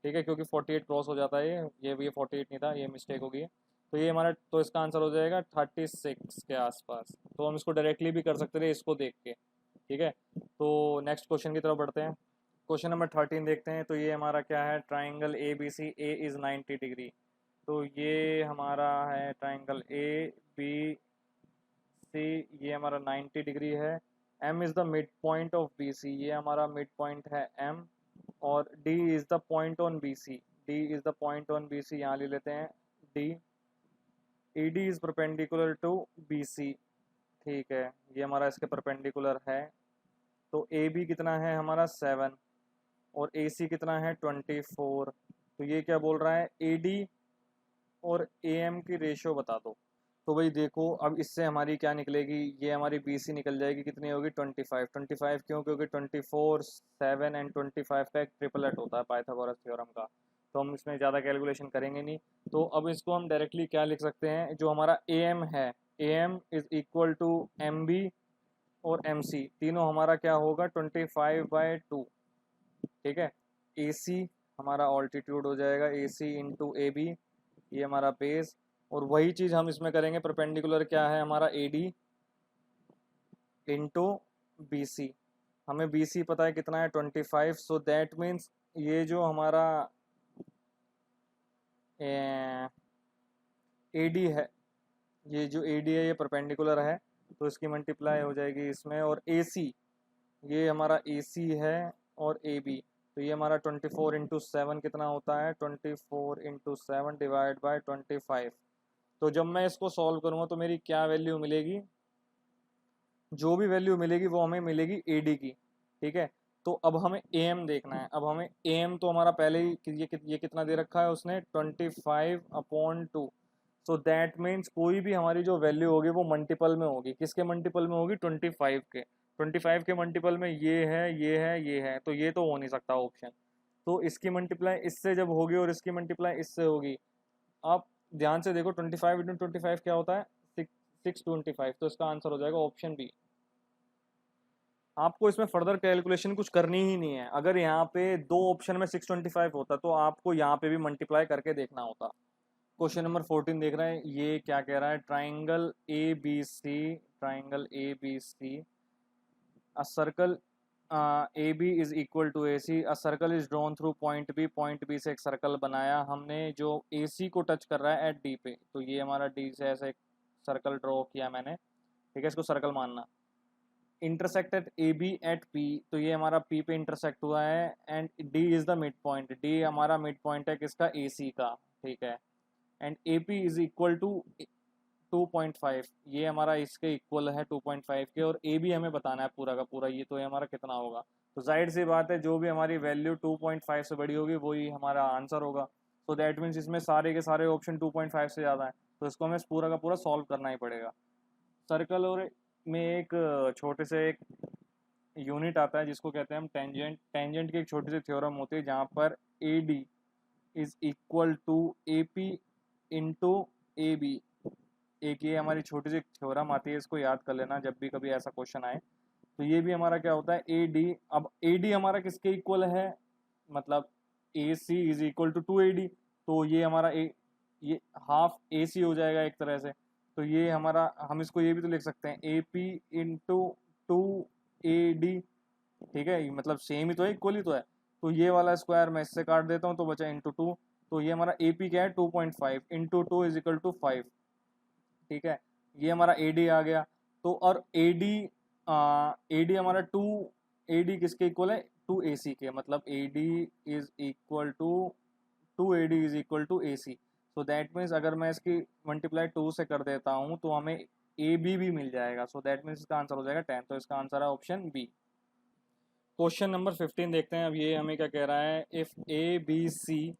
ठीक है, क्योंकि 48 क्रॉस हो जाता है। ये 48 नहीं था, ये मिस्टेक होगी। तो ये हमारा, तो इसका आंसर हो जाएगा 36 के आसपास। तो हम इसको डायरेक्टली भी कर सकते थे इसको देख के। ठीक है, तो नेक्स्ट क्वेश्चन की तरफ बढ़ते हैं। क्वेश्चन नंबर 13 देखते हैं। तो ये हमारा क्या है, triangle A B C, A is 90 degree. तो ये हमारा है ट्राइंगल ए बी सी, ये हमारा 90 डिग्री है। M is the midpoint of B C, ये हमारा मिड पॉइंट है एम। और D is the point on B C, D is the point on B C, यहाँ ले लेते हैं D। ED is perpendicular to B C, ठीक है, ये हमारा इसके परपेंडिकुलर है। तो AB कितना है हमारा 7 और AC कितना है 24। तो ये क्या बोल रहा है, AD और AM की रेशो बता दो। तो भाई देखो, अब इससे हमारी क्या निकलेगी, ये हमारी BC निकल जाएगी, कितनी होगी 25। 25 क्यों, क्योंकि 24 7 एंड 25 का एक ट्रिपलेट होता है पाइथागोरस थ्योरम का। तो हम इसमें ज़्यादा कैलकुलेशन करेंगे नहीं। तो अब इसको हम डायरेक्टली क्या लिख सकते हैं, जो हमारा AM है, AM is equal to MB और MC, तीनों हमारा क्या होगा 25/2। ठीक है, AC हमारा ऑल्टीट्यूड हो जाएगा, AC इंटू AB, ये हमारा बेस। और वही चीज़ हम इसमें करेंगे, परपेंडिकुलर क्या है हमारा AD इंटू BC। हमें BC पता है कितना है 25। सो दैट मीन्स ये जो हमारा AD है, ये जो AD है ये परपेंडिकुलर है, तो इसकी मल्टीप्लाई हो जाएगी इसमें। और AC, ये हमारा AC है और AB, तो ये हमारा 24 इंटू 7 कितना होता है, 24 इंटू 7 डिवाइड बाई 25। तो जब मैं इसको सॉल्व करूँगा तो मेरी क्या वैल्यू मिलेगी, जो भी वैल्यू मिलेगी वो हमें मिलेगी AD की। ठीक है, तो अब हमें AM देखना है। अब हमें AM तो हमारा पहले ही ये कितना दे रखा है उसने, 25/2। सो दैट मीन्स कोई भी हमारी जो वैल्यू होगी वो मल्टीपल में होगी। किसके मल्टीपल में होगी, 25 के। 25 के मल्टीपल में ये है, ये है, ये है, तो ये तो हो नहीं सकता ऑप्शन। तो इसकी मल्टीप्लाई इससे जब होगी और इसकी मल्टीप्लाई इससे होगी, आप ध्यान से देखो, 25 इंटू 25 क्या होता है, 625। तो इसका आंसर हो जाएगा ऑप्शन बी। आपको इसमें फर्दर कैलकुलेशन कुछ करनी ही नहीं है। अगर यहाँ पे दो ऑप्शन में 625 होता तो आपको यहाँ पे भी मल्टीप्लाई करके देखना होता। क्वेश्चन नंबर 14 देख रहे हैं, ये क्या कह रहा है, triangle A B C, triangle A B C, a circle A B is equal to A C, a circle is drawn through point B से एक सर्कल बनाया हमने जो ए सी को टच कर रहा है एट डी पे। तो ये हमारा डी से ऐसा एक सर्कल ड्रॉ किया मैंने, ठीक है, इसको सर्कल मानना। Intersect at A B at P, तो ये हमारा पी पे इंटरसेक्ट हुआ है, and D is the midpoint, D हमारा मिड पॉइंट है किसका, ए सी का, ठीक है। And A P is equal to 2.5, ये हमारा इसके इक्वल है 2.5 के, और ए भी हमें बताना है पूरा का पूरा, ये तो ये हमारा कितना होगा। तो जाहिर सी बात है जो भी हमारी वैल्यू 2.5 से बड़ी होगी वही हमारा आंसर होगा। तो दैट मीन्स इसमें सारे के सारे ऑप्शन 2.5 से ज़्यादा है, तो इसको हमें पूरा का पूरा सॉल्व करना ही पड़ेगा। सर्कल और में एक छोटे से एक यूनिट आता है जिसको कहते हैं हम टेंजेंट। टेंजेंट की एक छोटी सी थ्योरम होती है जहाँ पर A D is equal to A P into A B. एक ये हमारी छोटी सी थ्योरम आती है, इसको याद कर लेना जब भी कभी ऐसा क्वेश्चन आए। तो ये भी हमारा क्या होता है, ए डी। अब ए डी हमारा किसके इक्वल है, मतलब ए सी इज इक्वल टू 2AD, तो ये हमारा ये हाफ ए सी हो जाएगा एक तरह से। तो ये हमारा, हम इसको ये भी तो लिख सकते हैं ए पी इंटू 2AD, ठीक है, मतलब सेम ही तो है, इक्वल ही तो है। तो ये वाला स्क्वायर मैं इससे काट देता हूँ तो बचा इंटू 2। तो ये हमारा ए पी क्या है, 2.5 इंटू 2 इज इक्वल टू 5, ठीक है। ये हमारा ए डी आ गया। तो और ए डी हमारा 2AD किसके इक्वल है, 2AC के, मतलब A D is equal to 2AD is equal to A C. So that means अगर मैं इसकी मल्टीप्लाई 2 से कर देता हूँ तो हमें ए बी भी मिल जाएगा। सो दैट मीन्स इसका आंसर हो जाएगा 10। तो इसका आंसर है ऑप्शन बी। क्वेश्चन नंबर 15 देखते हैं। अब ये हमें क्या कह रहा है, if A B C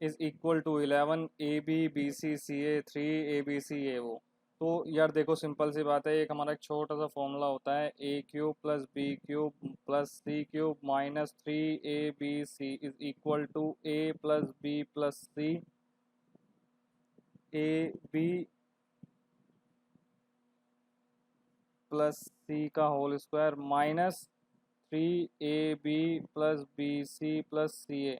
is equal to 11, A B B C C A 3, A B C A वो। तो यार देखो सिंपल सी बात है, एक हमारा एक छोटा सा फॉर्मूला होता है, A cube plus B cube plus C cube minus 3ABC is equal to A plus B plus C A B plus C का whole square minus 3AB plus BC plus CA।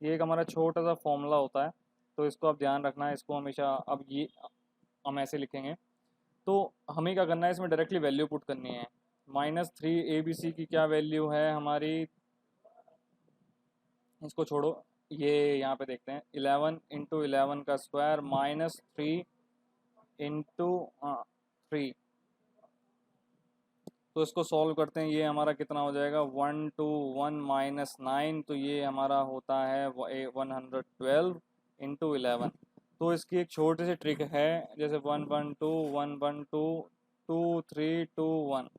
ये एक हमारा छोटा सा formula होता है, तो इसको आप ध्यान रखना है, इसको हमेशा, अब ये हम ऐसे लिखेंगे। तो हमें क्या करना है, इसमें डायरेक्टली वैल्यू पुट करनी है। माइनस 3ABC की क्या वैल्यू है हमारी, इसको छोड़ो, ये यहाँ पे देखते हैं, 11 इंटू 11 का स्क्वायर माइनस 3 इंटू 3। तो इसको सॉल्व करते हैं, ये हमारा कितना हो जाएगा, 121 माइनस 9, तो ये हमारा होता है 112 इंटू 11। तो इसकी एक छोटी सी ट्रिक है, जैसे 112 112 2 3 2 1।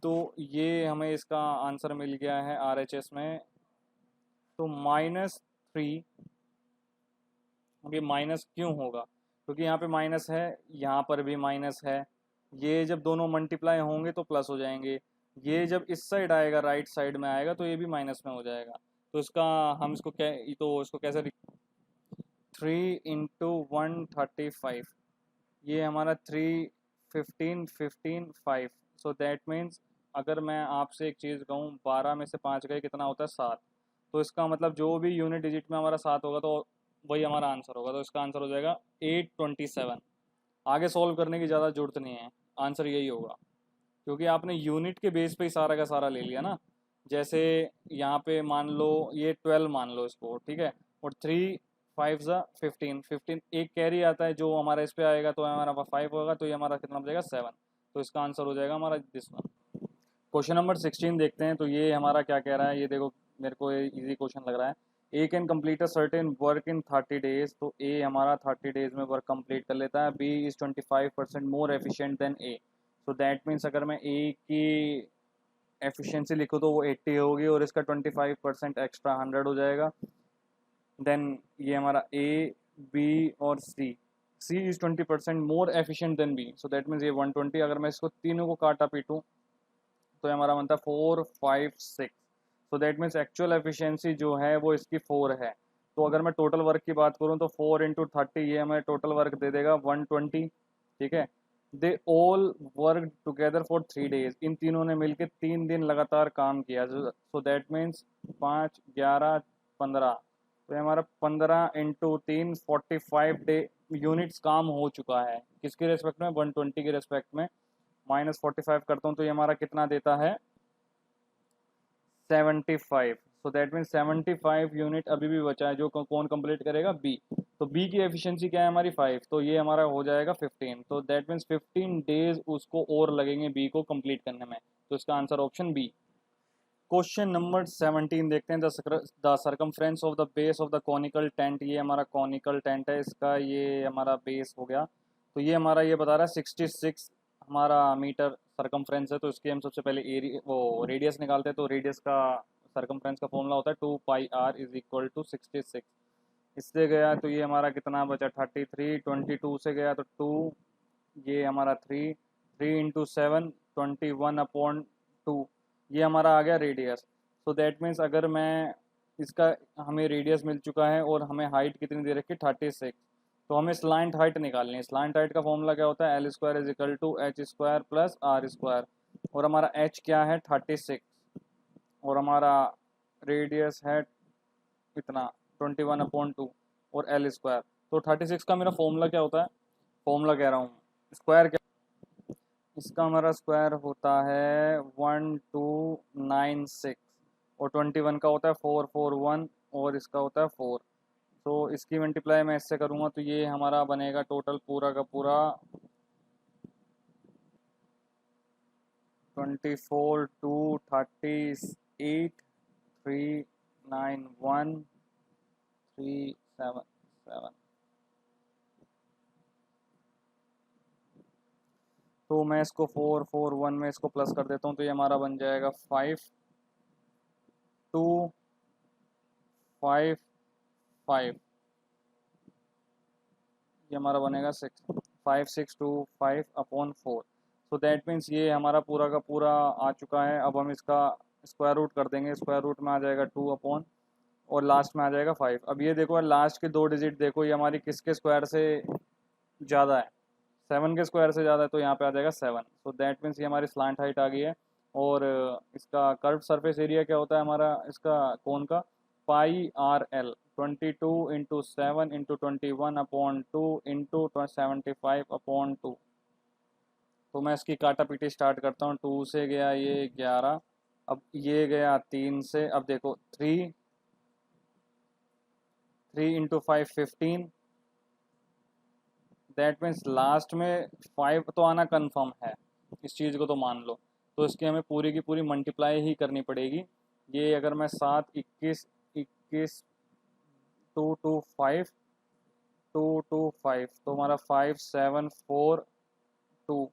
तो ये हमें इसका आंसर मिल गया है RHS में। तो -3, अब ये माइनस क्यों होगा, क्योंकि यहाँ पे माइनस है, यहाँ पर भी माइनस है। ये जब दोनों मल्टीप्लाई होंगे तो प्लस हो जाएंगे, ये जब इस साइड आएगा, राइट साइड में आएगा, तो ये भी माइनस में हो जाएगा। तो इसका हम इसको क्या, तो इसको कैसे, 3 इंटू 135, ये हमारा 3 15 15 5। सो दैट मीन्स अगर मैं आपसे एक चीज़ कहूँ, 12 में से 5 गए कितना होता है, 7। तो इसका मतलब जो भी यूनिट डिजिट में हमारा 7 होगा तो वही हमारा आंसर होगा। तो इसका आंसर हो जाएगा 827। आगे सॉल्व करने की ज़्यादा जरूरत नहीं है, आंसर यही होगा, क्योंकि आपने यूनिट के बेस पे ही सारा का सारा ले लिया ना। जैसे यहाँ पे मान लो ये 12 मान लो इसको, ठीक है, और 3 5 ज़ा 15 15, एक कैरी आता है जो हमारा इस पे आएगा तो हमारा 5 होगा, तो ये हमारा कितना हो जाएगा, 7। तो इसका आंसर हो जाएगा हमारा दिस वन। क्वेश्चन नंबर 16 देखते हैं। तो ये हमारा क्या कह रहा है, ये देखो मेरे को इजी क्वेश्चन लग रहा है। A can complete a certain work in 30 days, तो ए हमारा 30 डेज में वर्क कंप्लीट कर लेता है। B is 25% more efficient than A. So that means अगर मैं ए की एफिशिएंसी लिखूँ तो वो 80 होगी, और इसका 25% एक्स्ट्रा 100 हो जाएगा। देन ये हमारा ए बी और C is 20% more efficient than B. So that means ये 120। अगर मैं इसको तीनों को काटा पीटूँ तो ये हमारा बनता है 4 5 6। सो दैट मीन्स एक्चुअल एफिशिएंसी जो है वो इसकी 4 है। तो अगर मैं टोटल वर्क की बात करूँ तो 4 इंटू 30, ये हमें टोटल वर्क दे देगा 120, ठीक है। They all work together for 3 days, इन तीनों ने मिलकर 3 दिन लगातार काम किया। सो दैट मीन्स 5 11 15, तो ये हमारा 15 इंटू 3 45 डे यूनिट्स काम हो चुका है। किसके रेस्पेक्ट में, 120 के रेस्पेक्ट में। -45 करता हूँ तो ये हमारा कितना देता है, 75, सो दैट मीन्स 75 यूनिट अभी भी बचा है, जो कौन कंप्लीट करेगा, बी। तो बी की एफिशिएंसी क्या है हमारी 5, तो ये हमारा हो जाएगा 15, तो दैट मीन्स 15 डेज उसको और लगेंगे बी को कंप्लीट करने में। तो इसका answer option B. Question number 17 देखते हैं, the circumference of the base of the conical tent. ये हमारा कॉनिकल टेंट है, इसका ये हमारा बेस हो गया। तो ये हमारा ये बता रहा है 66 हमारा मीटर सर्कमफ्रेंस है। तो इसकी हम सबसे पहले एरिया वो रेडियस निकालते हैं। तो रेडियस का सर्कमफ्रेंस का फॉर्मूला होता है 2πr इज इक्वल टू 66। इससे गया तो ये हमारा कितना बचा 33, 22 से गया तो 2, ये हमारा 3, 3 इंटू 7 21/2, ये हमारा आ गया रेडियस। सो दैट मीन्स अगर मैं इसका, हमें रेडियस मिल चुका है और हमें हाइट कितनी दे रखी है 36, तो हमें स्लांट हाइट निकालनी है। स्लांट हाइट का फॉर्मूला क्या होता है, L square is equal to H square plus R square, और हमारा एच क्या है 36, और हमारा रेडियस है इतना 21/2, और एल स्क्वायर। तो 36 का मेरा फॉर्मूला क्या होता है, फॉर्मूला कह रहा हूँ, स्क्वायर क्या, इसका हमारा स्क्वायर होता है 1296, और 21 का होता है 441, और इसका होता है 4। तो इसकी मल्टीप्लाई मैं इससे करूँगा तो ये हमारा बनेगा टोटल पूरा का पूरा 24 2 38 391 377। तो मैं इसको 441 में इसको प्लस कर देता हूँ, तो ये हमारा बन जाएगा 5 2 5 5, ये हमारा बनेगा 5625/4। सो दैट मीन्स ये हमारा पूरा का पूरा आ चुका है। अब हम इसका स्क्वायर रूट कर देंगे। स्क्वायर रूट में आ जाएगा 2 और लास्ट में आ जाएगा 5। अब ये देखो लास्ट के 2 डिजिट देखो, ये हमारी किसके स्क्वायर से ज़्यादा है, 7 के स्क्वायर से ज़्यादा है, तो यहाँ पे आ जाएगा 7। सो दैट मीन्स ये हमारी स्लांट हाइट आ गई है। और इसका कर्व सरफेस एरिया क्या होता है हमारा इसका कोन का, πRL 22 × 7 × 21/2 × 75/2। तो मैं इसकी काटा पीटी स्टार्ट करता हूँ। 2 से गया ये 11, अब ये गया 3 से, अब देखो 3 × 5 15, दैट मीन्स लास्ट में 5 तो आना कन्फर्म है, इस चीज़ को तो मान लो। तो इसकी हमें पूरी की पूरी मल्टीप्लाई ही करनी पड़ेगी। ये अगर मैं 7 21 21 2 2 5 2 2 5, तो हमारा 5 7 4 2,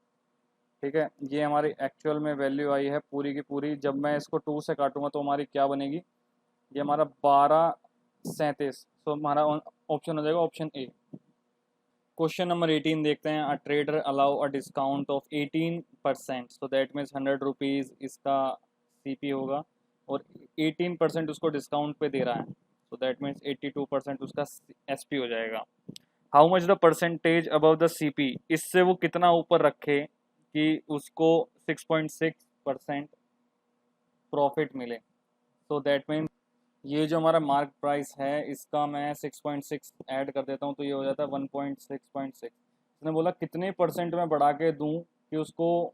ठीक है। ये हमारी एक्चुअल में वैल्यू आई है पूरी की पूरी। जब मैं इसको 2 से काटूंगा तो हमारी क्या बनेगी, ये हमारा 1237। तो हमारा ऑप्शन हो जाएगा ऑप्शन ए। क्वेश्चन नंबर 18 देखते हैं, a trader allow a discount of 18%, so that means 100 rupees इसका सीपी होगा, और 18% उसको डिस्काउंट पे दे रहा है, सो दैट मीन्स 82% उसका एसपी हो जाएगा। How much the percentage above the CP, इससे वो कितना ऊपर रखे कि उसको 6.6% प्रॉफिट मिले। सो दैट मीन्स ये जो हमारा मार्क प्राइस है इसका मैं 6.6 ऐड कर देता हूँ, तो ये हो जाता है 1.6.6। इसने बोला कितने परसेंट में बढ़ा के दूँ कि उसको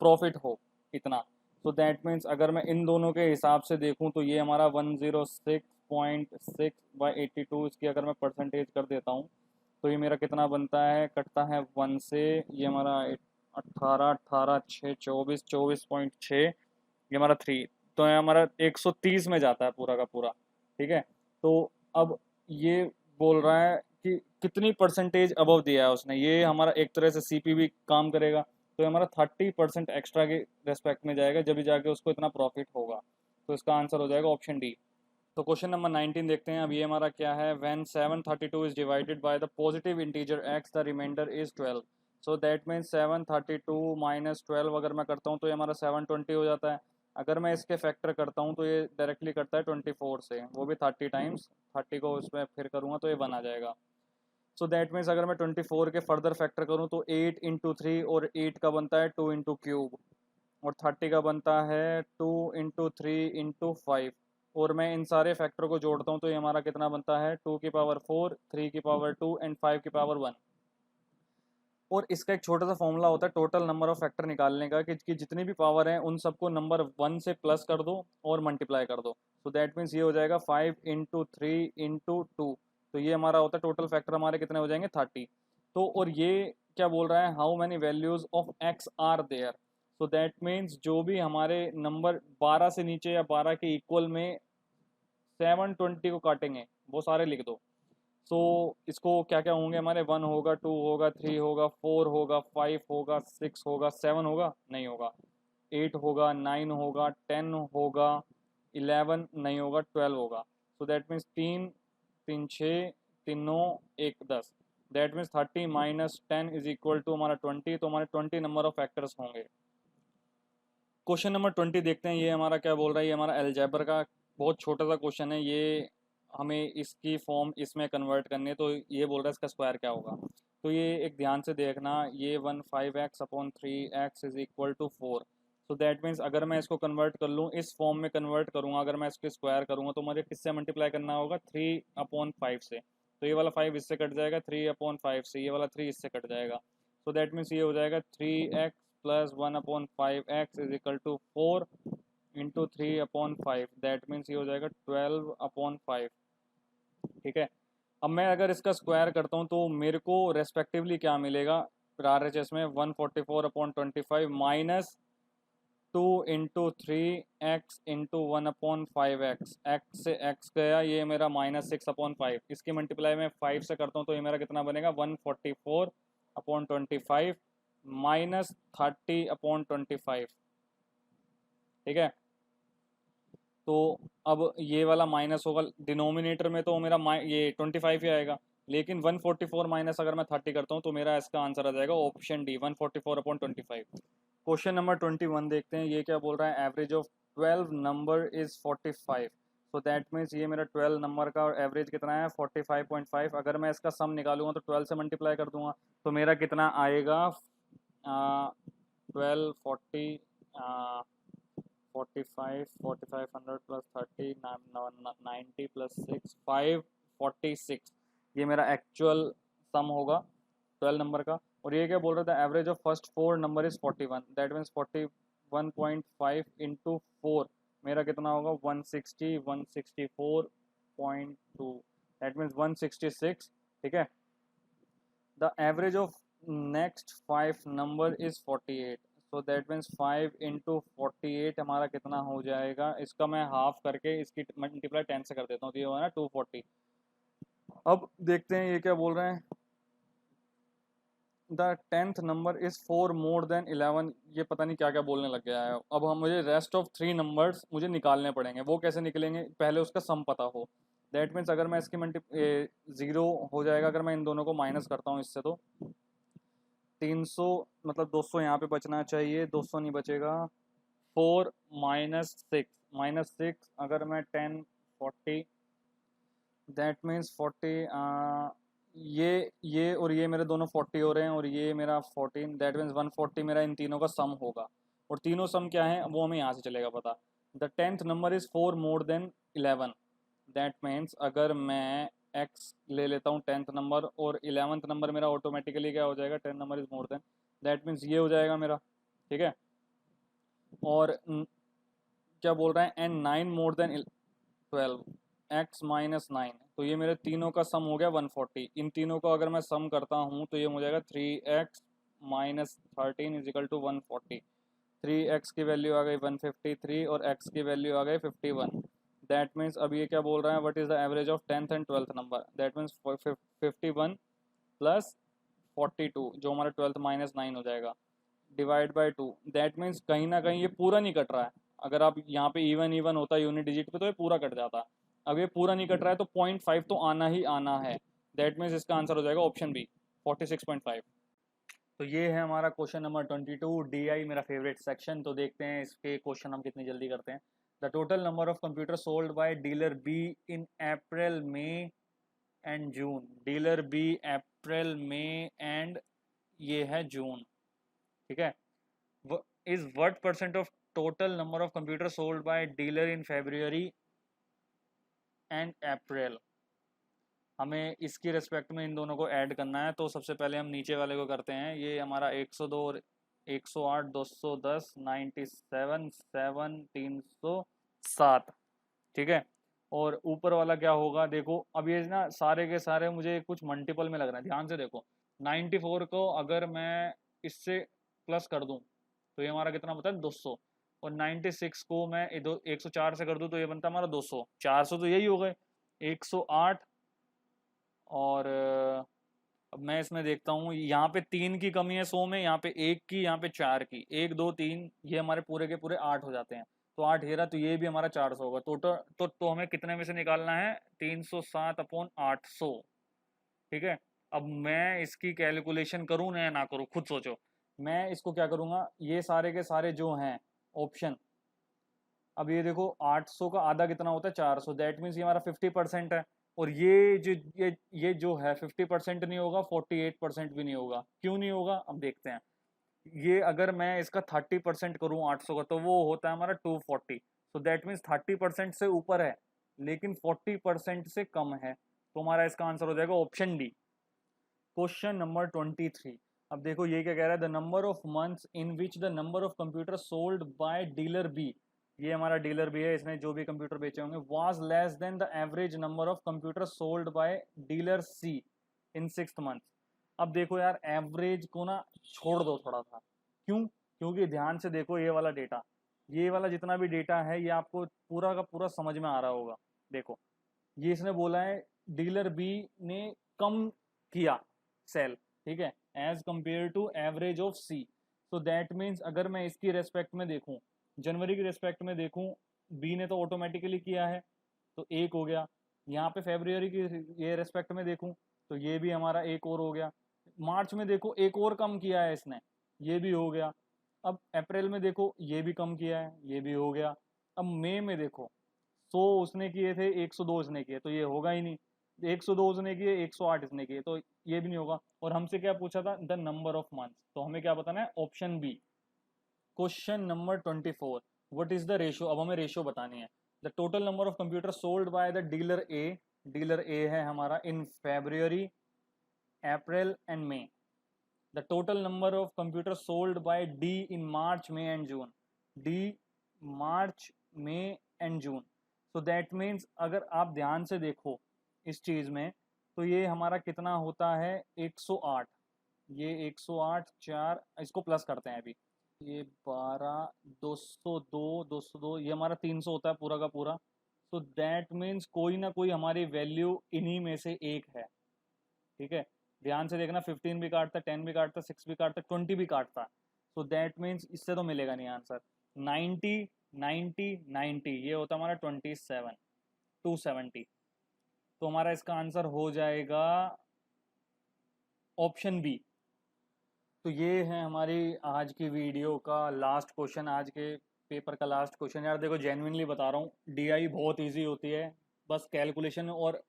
प्रॉफिट हो इतना। तो दैट मीन्स अगर मैं इन दोनों के हिसाब से देखूँ तो ये हमारा 106.6/82, इसकी अगर मैं परसेंटेज कर देता हूँ तो ये मेरा कितना बनता है, कटता है 1 से, ये हमारा 18 18 6 24 24.6, ये हमारा 3, तो ये हमारा 130 में जाता है पूरा का पूरा, ठीक है। तो अब ये बोल रहा है कि कितनी परसेंटेज अबव दिया है उसने, ये हमारा एक तरह से सीपी भी काम करेगा। तो ये हमारा 30% एक्स्ट्रा के रेस्पेक्ट में जाएगा, जब भी जाके उसको इतना प्रॉफिट होगा। तो इसका आंसर हो जाएगा ऑप्शन डी। तो क्वेश्चन नंबर 19 देखते हैं। अब ये हमारा क्या है, when 732 is divided by the positive integer x the remainder is 12, so that means 732 minus 12 अगर मैं करता हूँ तो ये हमारा 720 हो जाता है। अगर मैं इसके फैक्टर करता हूँ तो ये डायरेक्टली करता है 24 से, वो भी 30 टाइम्स, 30 को उसमें फिर करूँगा तो ये 1 आ जाएगा। सो दैट मीन्स अगर मैं 24 के फर्दर फैक्टर करूँ तो 8 इंटू 3, और 8 का बनता है 2 इंटू क्यूब, और 30 का बनता है 2 इंटू 3 इंटू 5, और मैं इन सारे फैक्टर को जोड़ता हूँ तो ये हमारा कितना बनता है, 2 की पावर 4, 3 की पावर 2 एंड 5 की पावर 1। और इसका एक छोटा सा फॉर्मूला होता है टोटल नंबर ऑफ फैक्टर निकालने का कि जितनी भी पावर है उन सबको नंबर 1 से प्लस कर दो और मल्टीप्लाई कर दो। तो दैट मीन्स ये हो जाएगा 5 इंटू 3 इंटू 2। तो ये हमारा होता है टोटल फैक्टर हमारे कितने हो जाएंगे 30। तो और ये क्या बोल रहा है, how many values of x are there. So that means जो भी हमारे नंबर 12 से नीचे या 12 के इक्वल में 720 को काटेंगे वो सारे लिख दो। सो इसको क्या क्या होंगे हमारे, 1 होगा, 2 होगा, 3 होगा, 4 होगा, 5 होगा, 6 होगा, 7 होगा नहीं होगा, 8 होगा, 9 होगा, 10 होगा, 11 नहीं होगा, 12 होगा। So that means 3 3 6 3 9 1 10। That means 30 minus 10 is equal to हमारा 20। तो हमारे 20 नंबर ऑफ फैक्टर्स होंगे। क्वेश्चन नंबर 20 देखते हैं, ये हमारा क्या बोल रहा है, ये हमारा अलजेब्रा का बहुत छोटा सा क्वेश्चन है। ये हमें इसकी फॉर्म इसमें कन्वर्ट करनी है। तो ये बोल रहा है इसका स्क्वायर क्या होगा। तो ये एक ध्यान से देखना, ये 15x upon 3x is equal to 4। So that means अगर मैं इसको कन्वर्ट कर लूँ, इस फॉर्म में कन्वर्ट करूँगा, अगर मैं इसको स्क्वायर करूँगा तो मुझे किससे मल्टीप्लाई करना होगा, 3/5 से। तो ये वाला 5 इससे कट जाएगा, 3/5 से, ये वाला 3 इससे कट जाएगा। सो दैट मीन्स ये हो जाएगा 3x plus 1/5x is equal to 4 into 3/5। That means ये हो जाएगा 12/5। ठीक है। अब मैं अगर इसका स्क्वायर करता हूँ तो मेरे को रेस्पेक्टिवली क्या मिलेगा, RHS में 144/25 minus 2 into 3x into 1/5x। X से x गया, ये मेरा -6/5। इसकी मल्टीप्लाई में 5 से करता हूँ तो ये मेरा कितना बनेगा, 144/25 माइनस 30/25। ठीक है। तो अब ये वाला माइनस होगा, डिनोमिनेटर में तो मेरा ये 25 ही आएगा, लेकिन 144 माइनस अगर मैं 30 करता हूँ तो मेरा इसका आंसर आ जाएगा ऑप्शन डी, 144/25। क्वेश्चन नंबर 21 देखते हैं, ये क्या बोल रहा है, average of 12 number is 45। So that means ये मेरा 12 नंबर का एवरेज कितना है, 45.5। अगर मैं इसका सम निकालूंगा तो 12 से मल्टीप्लाई कर दूंगा तो मेरा कितना आएगा, 12 40 45 4500 प्लस 30 90 प्लस 6 546। ये मेरा एक्चुअल सम होगा 12 नंबर का। और ये क्या बोल रहा था, average of first 4 number is 41। That means 41.5 into 4 मेरा कितना होगा, 160 164.2। That means 166। ठीक है। The average of next 5 number is 48। So that means 5 into 48 हमारा कितना हो जाएगा, इसका मैं हाफ करके इसकी मल्टीप्लाई 10 से कर देता हूँ तो ये होगा ना 240। अब देखते हैं ये क्या बोल रहे हैं, the 10th number is 4 more than 11। ये पता नहीं क्या क्या बोलने लग गया है। अब हम मुझे रेस्ट ऑफ 3 नंबर्स मुझे निकालने पड़ेंगे, वो कैसे निकलेंगे, पहले उसका सम पता हो। दैट मीन्स अगर मैं इसकी ज़ीरो हो जाएगा अगर मैं इन दोनों को माइनस करता हूँ इससे, तो 300 मतलब 200 यहाँ पे बचना चाहिए, 200 नहीं बचेगा। 4 -6 अगर मैं 10 40 दैट मीन्स 40 ये और ये मेरे दोनों 40 हो रहे हैं और ये मेरा 14। दैट मीन्स 140 मेरा इन तीनों का सम होगा। और तीनों सम क्या है वो हमें यहाँ से चलेगा पता। The 10th number is 4 more than 11। That means अगर मैं x ले लेता हूँ 10th नंबर और 11th नंबर मेरा ऑटोमेटिकली क्या हो जाएगा, 10 number is more than. That means ये हो जाएगा मेरा। ठीक है। और क्या बोल रहा है, and 9 more than 12 x minus 9। तो ये मेरे तीनों का सम हो गया 140। इन तीनों को अगर मैं सम करता हूँ तो ये हो जाएगा 3x minus 13 is equal to 140। 3x की वैल्यू आ गई 153 और x की वैल्यू आ गई 51। दैट मीन्स अब ये क्या बोल रहा है, what is the average of 10th and 12th number. That means 51 plus 42 जो हमारा 12th माइनस 9 हो जाएगा, डिवाइड बाई 2। दैट मीन्स कहीं ना कहीं ये पूरा नहीं कट रहा है। अगर आप यहाँ पे इवन इवन होता है यूनिट डिजिट पे तो ये पूरा कट जाता। अब ये पूरा नहीं कट रहा है तो 0.5 तो आना ही आना है। दैट मीन्स इसका आंसर हो जाएगा ऑप्शन बी, 46.5। तो ये है हमारा क्वेश्चन नंबर 22, DI मेरा फेवरेट सेक्शन। तो देखते हैं इसके क्वेश्चन हम कितनी जल्दी करते हैं। The total number of computer sold by dealer B in April May and June. Dealer B April May and ये है जून। ठीक है। is what percent of total number of computers sold by dealer in February and April। हमें इसकी respect में इन दोनों को add करना है। तो सबसे पहले हम नीचे वाले को करते हैं। ये हमारा 102 और 108, 210, 97, 7, 307, ठीक है। और ऊपर वाला क्या होगा देखो, अब ये ना सारे के सारे मुझे कुछ मल्टीपल में लग रहे हैं, ध्यान से देखो। 94 को अगर मैं इससे प्लस कर दूं तो ये हमारा कितना बनता है 200, और 96 को मैं 104 से कर दूं तो ये बनता है हमारा 200। 400 तो यही हो गए। 108 और अब मैं इसमें देखता हूँ, यहाँ पे 3 की कमी है 100 में, यहाँ पे 1 की, यहाँ पे 4 की, 1 2 3, ये हमारे पूरे के पूरे 8 हो जाते हैं। तो 8 हेरा, तो ये भी हमारा 400 होगा। तो हमें कितने में से निकालना है, 307/800, ठीक है। अब मैं इसकी कैलकुलेशन करूँ ना ना करूँ, खुद सोचो। मैं इसको क्या करूँगा, ये सारे के सारे जो हैं ऑप्शन, अब ये देखो 800 का आधा कितना होता है 400, दैट मीन्स ये हमारा 50% है। और ये जो है 50% नहीं होगा, 48% भी नहीं होगा। क्यों नहीं होगा, अब देखते हैं। ये अगर मैं इसका 30% करूँ 800 का, तो वो होता है हमारा 240। तो दैट मीन्स 30% से ऊपर है लेकिन 40% से कम है। तो हमारा इसका आंसर हो जाएगा ऑप्शन डी। Question number 23। अब देखो ये क्या कह रहा है, the number of months in which the number of computer sold by dealer B, ये हमारा डीलर बी है, इसने जो भी कंप्यूटर बेचे होंगे, was less than the average number of computer sold by dealer C in 6 month. अब देखो यार, एवरेज को ना छोड़ दो थोड़ा सा। क्यों, क्योंकि ध्यान से देखो ये वाला डेटा, ये वाला जितना भी डेटा है ये आपको पूरा का पूरा समझ में आ रहा होगा। देखो ये इसने बोला है डीलर बी ने कम किया सेल, ठीक है, as compared to average of C. तो दैट मीन्स अगर मैं इसकी रेस्पेक्ट में देखूं, जनवरी की रेस्पेक्ट में देखूं, बी ने तो ऑटोमेटिकली किया है, तो एक हो गया। यहाँ पे फेब्रुअरी की ये रेस्पेक्ट में देखूं तो ये भी हमारा एक और हो गया। मार्च में देखो एक और कम किया है इसने, ये भी हो गया। अब अप्रैल में देखो ये भी कम किया है, ये भी हो गया। अब मई में देखो 100 उसने किए थे, 102 इसने किए, तो ये होगा ही नहीं। 102 उसने किए, 108 इसने किए, तो ये भी नहीं होगा। और हमसे क्या पूछा था, द नंबर ऑफ मंथ्स, तो हमें क्या बताना है, option B. Question number 24। What is the ratio, अब हमें रेशियो बतानी है। The total number of computer sold by the dealer A, dealer A है हमारा, in February, April and May. The total number of computer sold by D in March, May and June, D March, May and June. तो that means अगर आप ध्यान से देखो इस चीज में, तो ये हमारा कितना होता है 108। ये 108, 4, इसको प्लस करते हैं अभी, ये 12, 202, 202, ये हमारा 300 होता है पूरा का पूरा। तो दैट मीन्स कोई ना कोई हमारी वैल्यू इन्हीं में से एक है, ठीक है। ध्यान से देखना, 15 भी काटता, 10 भी काटता, 6 भी काटता, 20 भी काटता। तो दैट मीन्स इससे तो मिलेगा नहीं आंसर। 90, 90, 90, ये होता है हमारा 27, 270। तो हमारा इसका आंसर हो जाएगा ऑप्शन बी। तो ये है हमारी आज की वीडियो का लास्ट क्वेश्चन, आज के पेपर का लास्ट क्वेश्चन। यार देखो जेन्युइनली बता रहा हूँ, डीआई बहुत इजी होती है, बस कैलकुलेशन और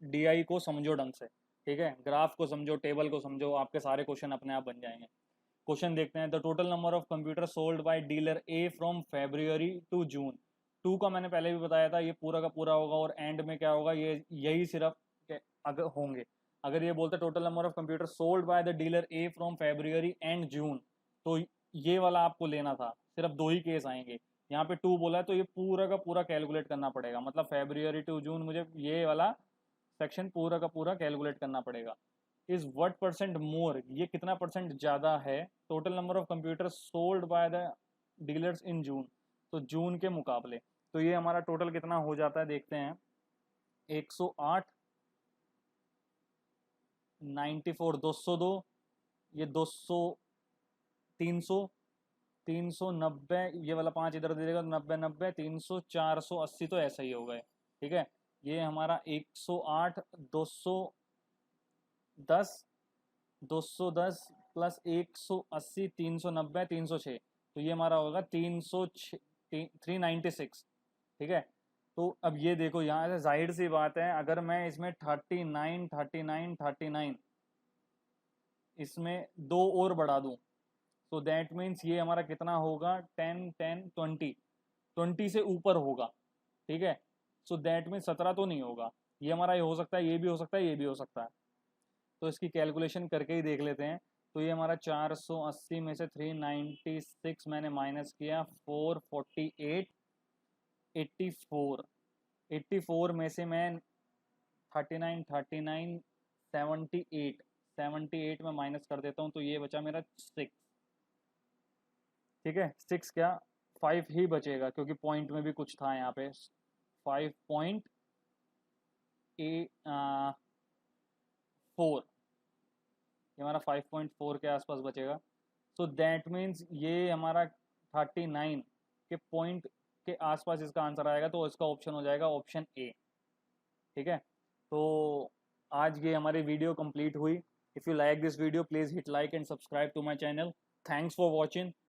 डीआई को समझो ढंग से, ठीक है। ग्राफ को समझो, टेबल को समझो, आपके सारे क्वेश्चन अपने आप बन जाएंगे। क्वेश्चन देखते हैं। The total number of computer sold by dealer A from February to June. Two का मैंने पहले भी बताया था, ये पूरा का पूरा होगा, और एंड में क्या होगा, ये यही सिर्फ अगर होंगे। अगर ये बोलते total number of computer sold by the dealer A from February and June, तो ये वाला आपको लेना था, सिर्फ दो ही केस आएंगे। यहाँ पे टू बोला है तो ये पूरा का पूरा कैलकुलेट करना पड़ेगा, मतलब फेब्रुअरी टू जून मुझे ये वाला सेक्शन पूरा का पूरा कैलकुलेट करना पड़ेगा। इज व्हाट परसेंट मोर, ये कितना परसेंट ज़्यादा है total number of computer sold by the dealers in June, तो जून के मुकाबले। तो ये हमारा टोटल कितना हो जाता है देखते हैं, 108, 94, 202, ये 200, 300, 390, ये वाला 5 इधर दे देगा, 90, 90, 300, 480, तो ऐसा ही हो गए, ठीक है। ये हमारा 108, 210, 210 प्लस 180, 390, 306, तो ये हमारा होगा 306, 396, ठीक है। तो अब ये देखो, यहाँ से जाहिर सी बात है, अगर मैं इसमें 39, 39, 39, इसमें दो और बढ़ा दूं, तो दैट मीन्स ये हमारा कितना होगा, 10, 10, 20, 20 से ऊपर होगा, ठीक है। सो दैट मीन्स 17 तो नहीं होगा, ये हमारा ये हो सकता है, ये भी हो सकता है, ये भी हो सकता है। तो इसकी कैलकुलेशन करके ही देख लेते हैं। तो ये हमारा 480 में से 396 मैंने माइनस किया, 448, 84, 84 में से मैं 39, 39, 78, 78 में माइनस कर देता हूँ, तो ये बचा मेरा 6। ठीक है, 6 क्या, 5 ही बचेगा क्योंकि पॉइंट में भी कुछ था यहाँ पे। 5.4 ये हमारा 5.4 के आसपास बचेगा। सो दैट मीन्स ये हमारा 39 के पॉइंट के आसपास इसका आंसर आएगा, तो इसका ऑप्शन हो जाएगा ऑप्शन ए। ठीक है, तो आज ये हमारी वीडियो कंप्लीट हुई। If you like this video please hit like and subscribe to my channel. Thanks for watching.